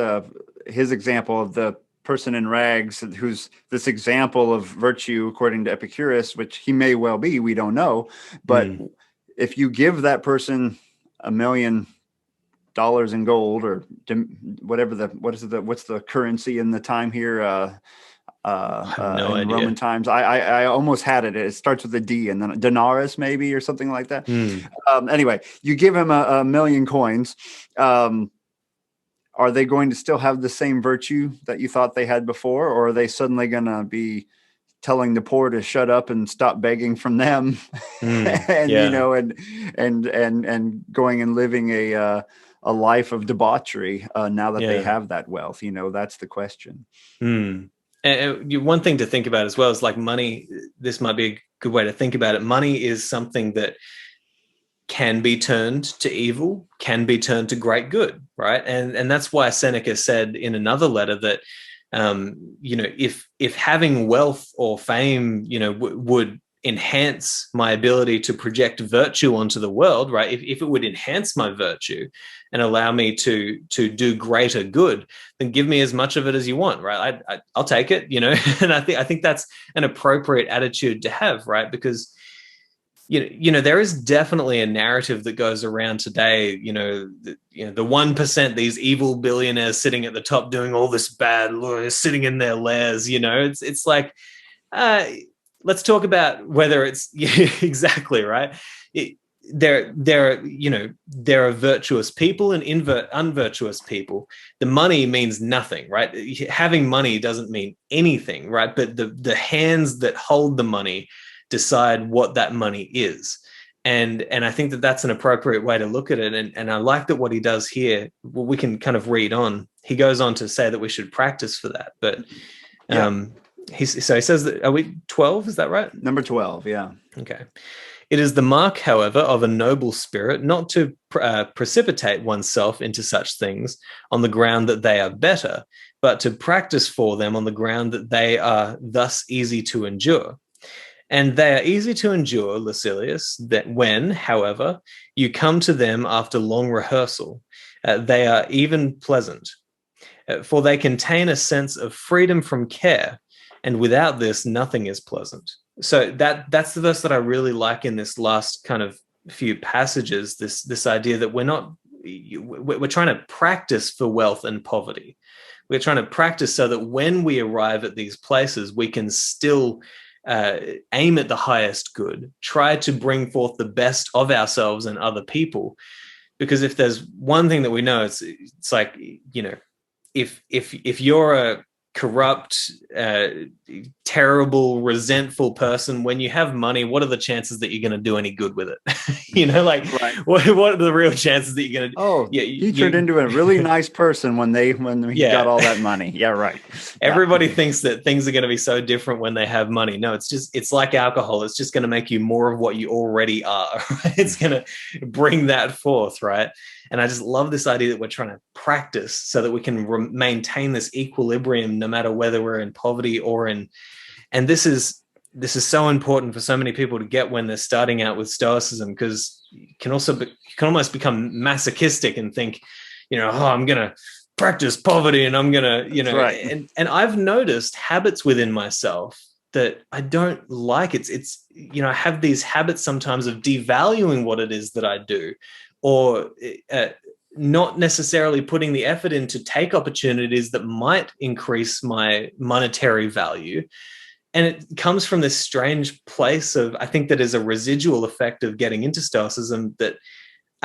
his example of the person in rags, who's this example of virtue according to Epicurus, which he may well be, we don't know. But if you give that person $1 million in gold, or whatever what's the currency in the time here? no in idea. Roman times, I almost had it. It starts with a D, and then denarius maybe, or something like that. Anyway, you give him a million coins. Are they going to still have the same virtue that you thought they had before, or are they suddenly going to be telling the poor to shut up and stop begging from them, and yeah. you know, and going and living a life of debauchery now that they have that wealth? You know, that's the question. And one thing to think about as well is, like, money. This might be a good way to think about it. Money is something that can be turned to evil, can be turned to great good, right? And that's why Seneca said in another letter that, you know, if having wealth or fame, you know, would enhance my ability to project virtue onto the world, right? If it would enhance my virtue and allow me to do greater good, then give me as much of it as you want, right? I'll take it, you know. And I think that's an appropriate attitude to have, right? Because you know, there is definitely a narrative that goes around today, you know, the 1%, these evil billionaires sitting at the top doing all this bad, sitting in their lairs, you know. It's like, let's talk about whether it's exactly right. There are virtuous people and unvirtuous people. The money means nothing, right? Having money doesn't mean anything, right? But the hands that hold the money decide what that money is. And I think that that's an appropriate way to look at it. And I like that what he does here, well, we can kind of read on. He goes on to say that we should practice for that. But he says that, are we 12? Is that right? Number 12, yeah. Okay. It is the mark, however, of a noble spirit not to precipitate oneself into such things on the ground that they are better, but to practice for them on the ground that they are thus easy to endure. And they are easy to endure, Lucilius, that when, however, you come to them after long rehearsal, they are even pleasant, for they contain a sense of freedom from care, and without this, nothing is pleasant. So that's the verse that I really like in this last kind of few passages, this idea that we're trying to practice for wealth and poverty. We're trying to practice so that when we arrive at these places, we can still aim at the highest good, try to bring forth the best of ourselves and other people. Because if there's one thing that we know, it's like, you know, if you're a corrupt, terrible, resentful person, when you have money, what are the chances that you're going to do any good with it? You know, like, right. what are the real chances that you're going to? Oh, yeah, he turned into a really nice person when he got all that money. Yeah, right. Everybody thinks that things are going to be so different when they have money. No, it's like alcohol. It's just going to make you more of what you already are. Right? It's going to bring that forth, right? And I just love this idea that we're trying to practice so that we can maintain this equilibrium no matter whether we're in poverty or in. And this is so important for so many people to get when they're starting out with Stoicism, because you can almost become masochistic and think, you know, oh, I'm going to practice poverty and I'm going to, you know, right. And I've noticed habits within myself that I don't like. It's, you know, I have these habits sometimes of devaluing what it is that I do, or not necessarily putting the effort in to take opportunities that might increase my monetary value. And it comes from this strange place of, I think that is a residual effect of getting into Stoicism, that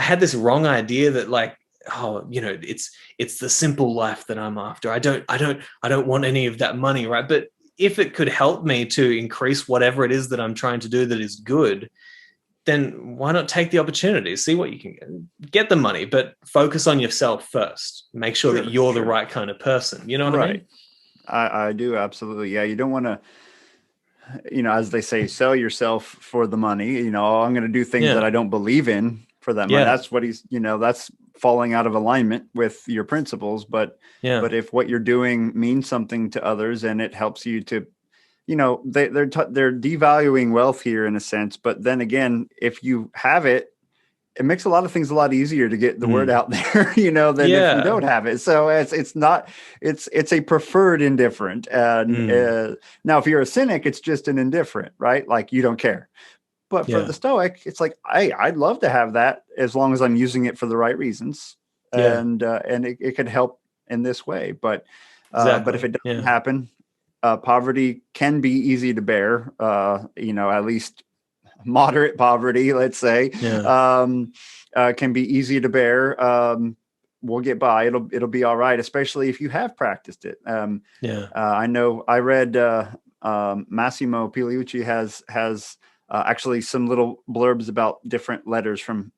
I had this wrong idea that like, oh, it's the simple life that I'm after. I don't want any of that money, right? But if it could help me to increase whatever it is that I'm trying to do that is good, then why not take the opportunity? See what you can get the money, but focus on yourself first. Make sure that you're the right kind of person. You know what I mean? I do. Absolutely. Yeah. You don't want to, as they say, sell yourself for the money. I'm going to do things that I don't believe in for that money. That's what that's falling out of alignment with your principles. But if what you're doing means something to others and it helps you to, they're devaluing wealth here in a sense. But then again, if you have it, it makes a lot of things a lot easier to get the word out there, than if you don't have it. So it's a preferred indifferent. And now, if you're a cynic, it's just an indifferent, right? Like you don't care. But for the Stoic, it's like, I'd love to have that as long as I'm using it for the right reasons. And it could help in this way. But if it doesn't happen, poverty can be easy to bear, at least moderate poverty, let's say, can be easy to bear. We'll get by. It'll be all right, especially if you have practiced it. I know I read Massimo Pigliucci has actually some little blurbs about different letters from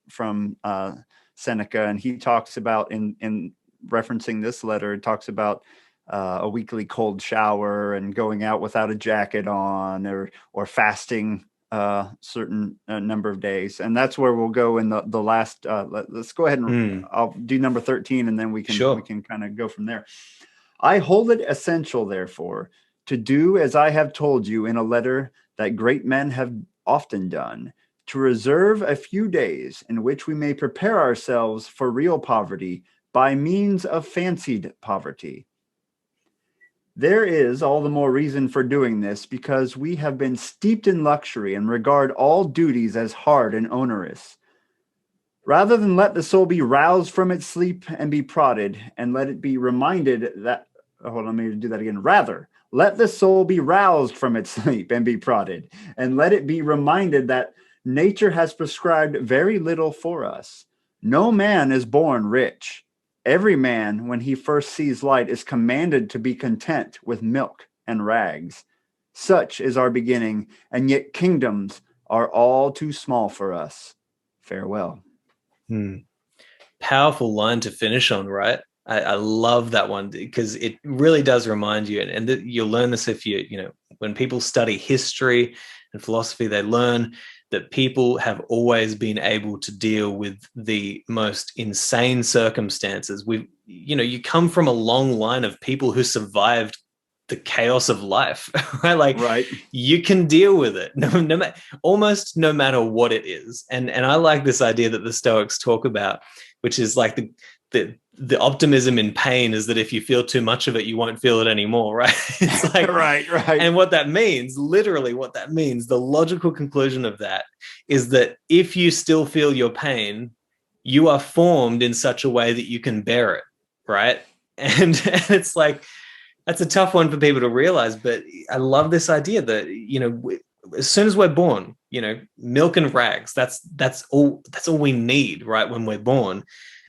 Seneca, and he talks about in referencing this letter, it talks about a weekly cold shower and going out without a jacket on, or fasting certain number of days. And that's where we'll go in the last, let's go ahead and I'll do number 13, and then we can kind of go from there. I hold it essential, therefore, to do as I have told you in a letter that great men have often done, to reserve a few days in which we may prepare ourselves for real poverty by means of fancied poverty. There is all the more reason for doing this because we have been steeped in luxury and regard all duties as hard and onerous. Rather than let the soul be roused from its sleep and be prodded, and let it be reminded that, hold on, let me do that again. Rather, let the soul be roused from its sleep and be prodded, and let it be reminded that nature has prescribed very little for us. No man is born rich. Every man, when he first sees light, is commanded to be content with milk and rags. Such is our beginning, and yet kingdoms are all too small for us. Farewell. Powerful line to finish on, right? I love that one because it really does remind you, and you'll learn this if when people study history and philosophy, they learn that people have always been able to deal with the most insane circumstances. You come from a long line of people who survived the chaos of life, right? Like, you can deal with it almost no matter what it is. And I like this idea that the Stoics talk about, which is like the optimism in pain is that if you feel too much of it, you won't feel it anymore, right? It's like, right. And what that means, literally what that means, the logical conclusion of that is that if you still feel your pain, you are formed in such a way that you can bear it, right? And it's like, that's a tough one for people to realize, but I love this idea that, as soon as we're born, milk and rags, that's all we need, right? When we're born.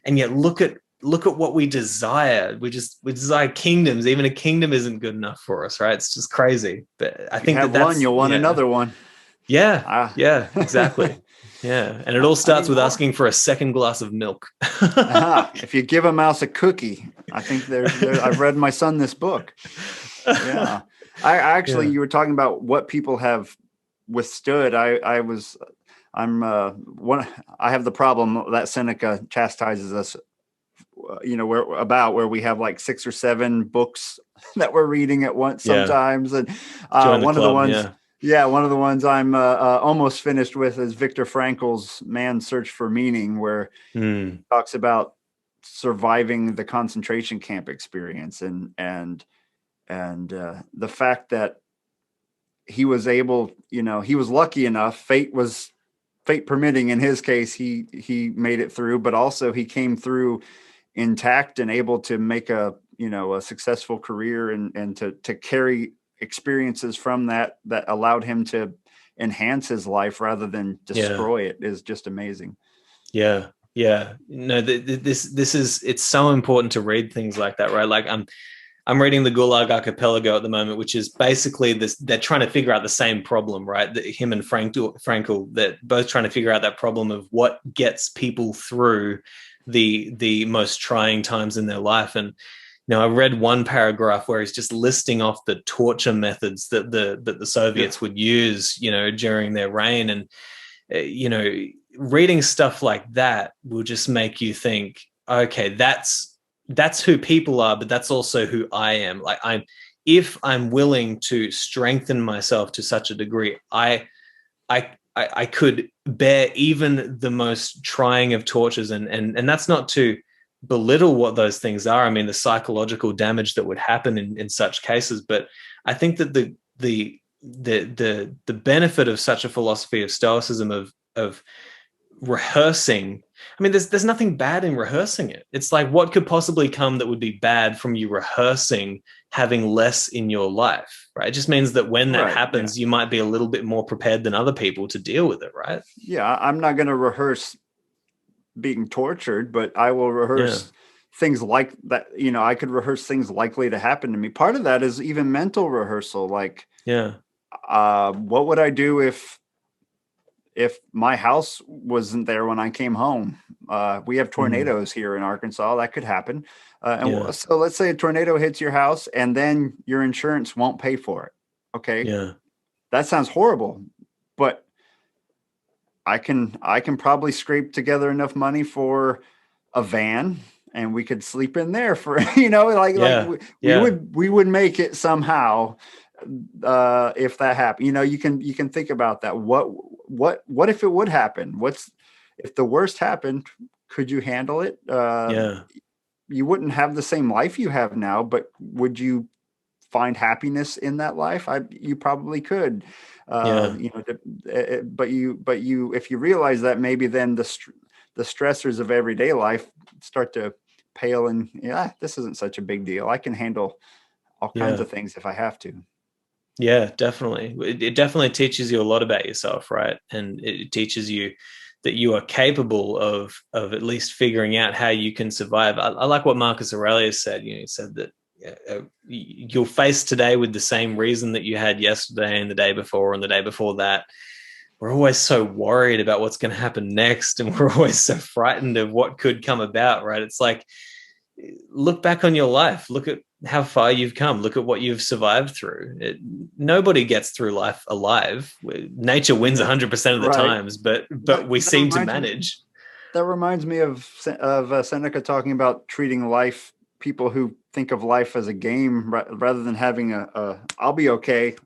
And yet look at what we desire. We desire kingdoms. Even a kingdom isn't good enough for us, right? It's just crazy. But I think that's one, you'll want another one. Yeah. Yeah, exactly. Yeah. And it all starts with asking for a second glass of milk. If you give a mouse a cookie, I think I've read my son this book. Yeah. I actually, you were talking about what people have withstood. I have the problem that Seneca chastises us, where we have like 6 or 7 books that we're reading at once sometimes. And one of the ones I'm almost finished with is Viktor Frankl's Man's Search for Meaning, where he talks about surviving the concentration camp experience and the fact that he was able, he was lucky enough, fate permitting in his case, he made it through, but also he came through intact and able to make a successful career and to carry experiences from that allowed him to enhance his life rather than destroy it is just amazing. Yeah. Yeah. No, this is, it's so important to read things like that, right? Like I'm reading the Gulag Archipelago at the moment, which is basically this. They're trying to figure out the same problem, right? Him and Frankel, they're both trying to figure out that problem of what gets people through the most trying times in their life. And I read one paragraph where he's just listing off the torture methods that the Soviets would use, during their reign, and reading stuff like that will just make you think, okay, that's who people are, but that's also who I am. Like, if I'm willing to strengthen myself to such a degree, I could bear even the most trying of tortures, and that's not to belittle what those things are. I mean, the psychological damage that would happen in such cases, but I think that the benefit of such a philosophy of Stoicism of rehearsing. I mean, there's nothing bad in rehearsing it. It's like, what could possibly come that would be bad from you rehearsing having less in your life, right? It just means that when that happens, you might be a little bit more prepared than other people to deal with it, right? Yeah, I'm not going to rehearse being tortured, but I will rehearse things like that. I could rehearse things likely to happen to me. Part of that is even mental rehearsal. Like, what would I do if my house wasn't there when I came home? We have tornadoes here in Arkansas. That could happen. So let's say a tornado hits your house and then your insurance won't pay for it. Okay. Yeah. That sounds horrible, but I can probably scrape together enough money for a van, and we could sleep in there for, we would make it somehow. If that happened, you can think about that. What if it would happen? If the worst happened? Could you handle it? You wouldn't have the same life you have now, but would you find happiness in that life? You probably could. But if you realize that, maybe then the stressors of everyday life start to pale, and this isn't such a big deal. I can handle all kinds of things if I have to. Yeah, definitely. It definitely teaches you a lot about yourself, right? And it teaches you that you are capable of at least figuring out how you can survive. I like what Marcus Aurelius said. He said that you'll face today with the same reason that you had yesterday and the day before and the day before that. We're always so worried about what's going to happen next, and we're always so frightened of what could come about, right? It's like, look back on your life. Look at how far you've come. Look at what you've survived through. Nobody gets through life alive. Nature wins 100% of the times, but we seem to manage. That reminds me of Seneca talking about treating life, people who think of life as a game rather than having I'll be okay.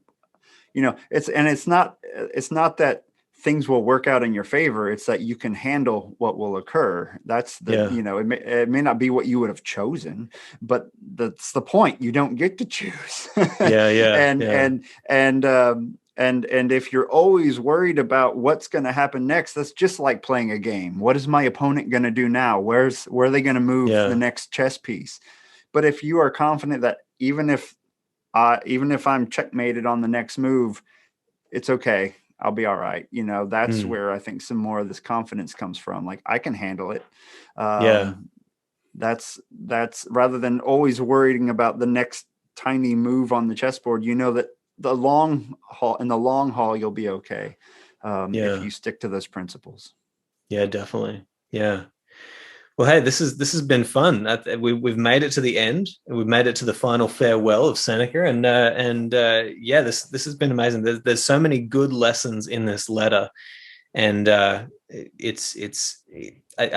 It's not that things will work out in your favor. It's that you can handle what will occur. That's it may not be what you would have chosen, but that's the point. You don't get to choose. And if you're always worried about what's going to happen next, that's just like playing a game. What is my opponent going to do now? Where are they going to move the next chess piece? But if you are confident that even if I'm checkmated on the next move, it's okay. I'll be all right. That's where I think some more of this confidence comes from. Like, I can handle it. That's rather than always worrying about the next tiny move on the chessboard. That in the long haul, you'll be okay. If you stick to those principles. Yeah, definitely. Yeah. Well, hey, this has been fun. We've made it to the end. We've made it to the final farewell of Seneca, and this has been amazing. There's so many good lessons in this letter, and I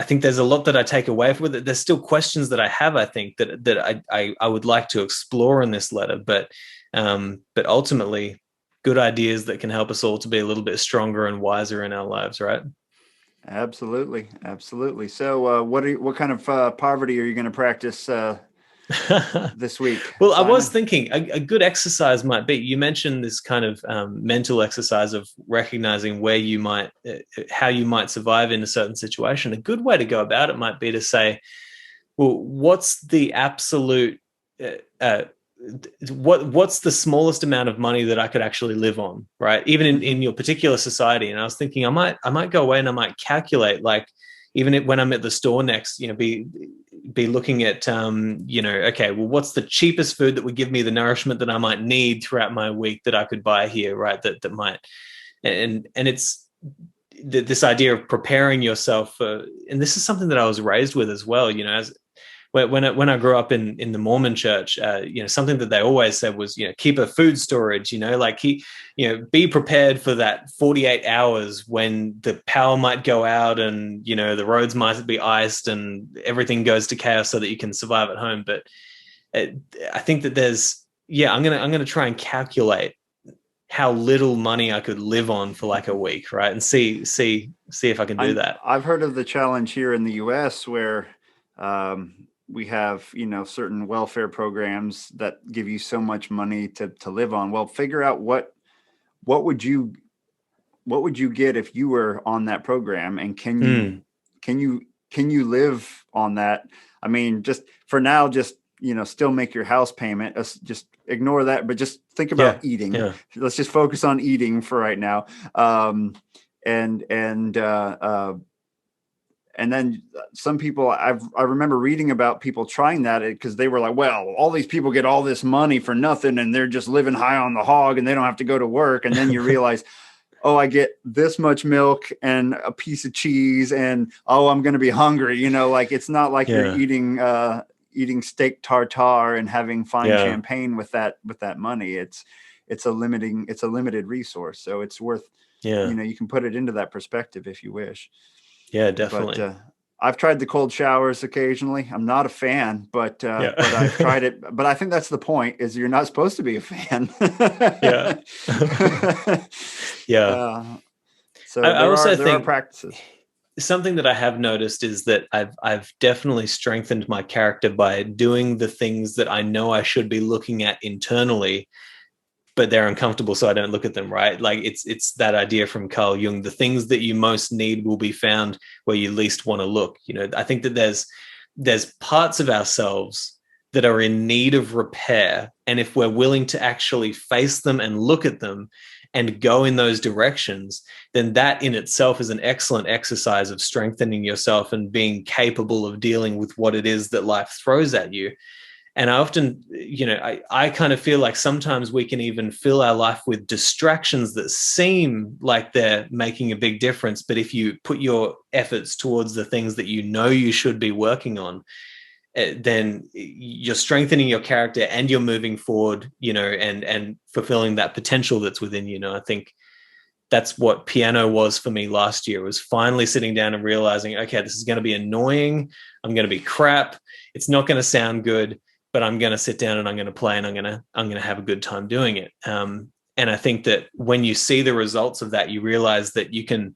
think there's a lot that I take away from it. There's still questions that I have. I think that I would like to explore in this letter, but ultimately, good ideas that can help us all to be a little bit stronger and wiser in our lives, right? Absolutely. So what kind of poverty are you going to practice this week? Well, Simon? I was thinking a good exercise might be, you mentioned this kind of mental exercise of recognizing where you might, how you might survive in a certain situation. A good way to go about it might be to say, well, what's the absolute, what's the smallest amount of money that I could actually live on, right? Even in your particular society. And I was thinking I might go away and I might calculate, like, when I'm at the store next, be looking at, okay, well, what's the cheapest food that would give me the nourishment that I might need throughout my week that I could buy here, right? That might, and it's this idea of preparing yourself for, and this is something that I was raised with as well, as when I grew up in the Mormon church, something that they always said was, keep a food storage, be prepared for that 48 hours when the power might go out and, the roads might be iced and everything goes to chaos so that you can survive at home. But I think that I'm going to try and calculate how little money I could live on for like a week, right? And see if I can do that. I've heard of the challenge here in the US where, we have, certain welfare programs that give you so much money to live on. Well, figure out what would you get if you were on that program, and can you live on that? I mean, just for now, still make your house payment. Just ignore that, but just think about eating. Yeah. Let's just focus on eating for right now. And then some people, I remember reading about people trying that because they were like, well, all these people get all this money for nothing and they're just living high on the hog and they don't have to go to work. And then you realize, oh, I get this much milk and a piece of cheese and, oh, I'm going to be hungry. It's not like you're eating steak tartare and having fine champagne with that money. It's a limited resource. So it's worth, you can put it into that perspective if you wish. Yeah, definitely. But I've tried the cold showers occasionally. I'm not a fan, but I've tried it. But I think that's the point: is you're not supposed to be a fan. So there are practices. Something that I have noticed is that I've definitely strengthened my character by doing the things that I know I should be looking at internally, but they're uncomfortable, so I don't look at them, right? Like it's that idea from Carl Jung, the things that you most need will be found where you least want to look. I think that there's parts of ourselves that are in need of repair. And if we're willing to actually face them and look at them and go in those directions, then that in itself is an excellent exercise of strengthening yourself and being capable of dealing with what it is that life throws at you. And I often, I kind of feel like sometimes we can even fill our life with distractions that seem like they're making a big difference. But if you put your efforts towards the things that you should be working on, then you're strengthening your character and you're moving forward, and fulfilling that potential that's within you. I think that's what piano was for me last year, was finally sitting down and realizing, okay, this is going to be annoying. I'm going to be crap. It's not going to sound good. But I'm going to sit down and I'm going to play and I'm going to have a good time doing it. And I think that when you see the results of that, you realize that you can.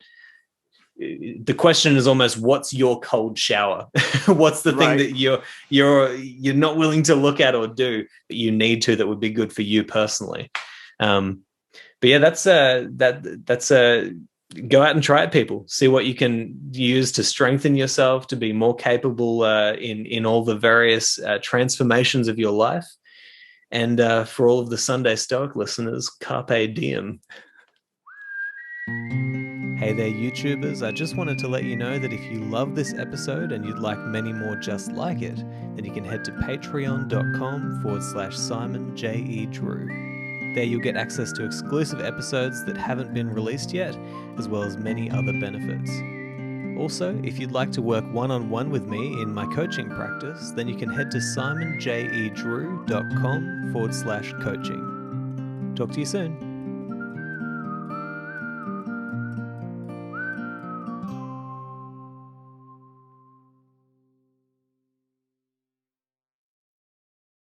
The question is almost, what's your cold shower? What's the thing that you're not willing to look at or do, but you need to, that would be good for you personally. But yeah, that's go out and try it, people. See what you can use to strengthen yourself, to be more capable in all the various transformations of your life. And for all of the Sunday Stoic listeners, carpe diem. Hey there, YouTubers. I just wanted to let you know that if you love this episode and you'd like many more just like it, then you can head to patreon.com/Simon J.E. Drew. There you'll get access to exclusive episodes that haven't been released yet, as well as many other benefits. Also, if you'd like to work one-on-one with me in my coaching practice, then you can head to simonjedrew.com/coaching. Talk to you soon.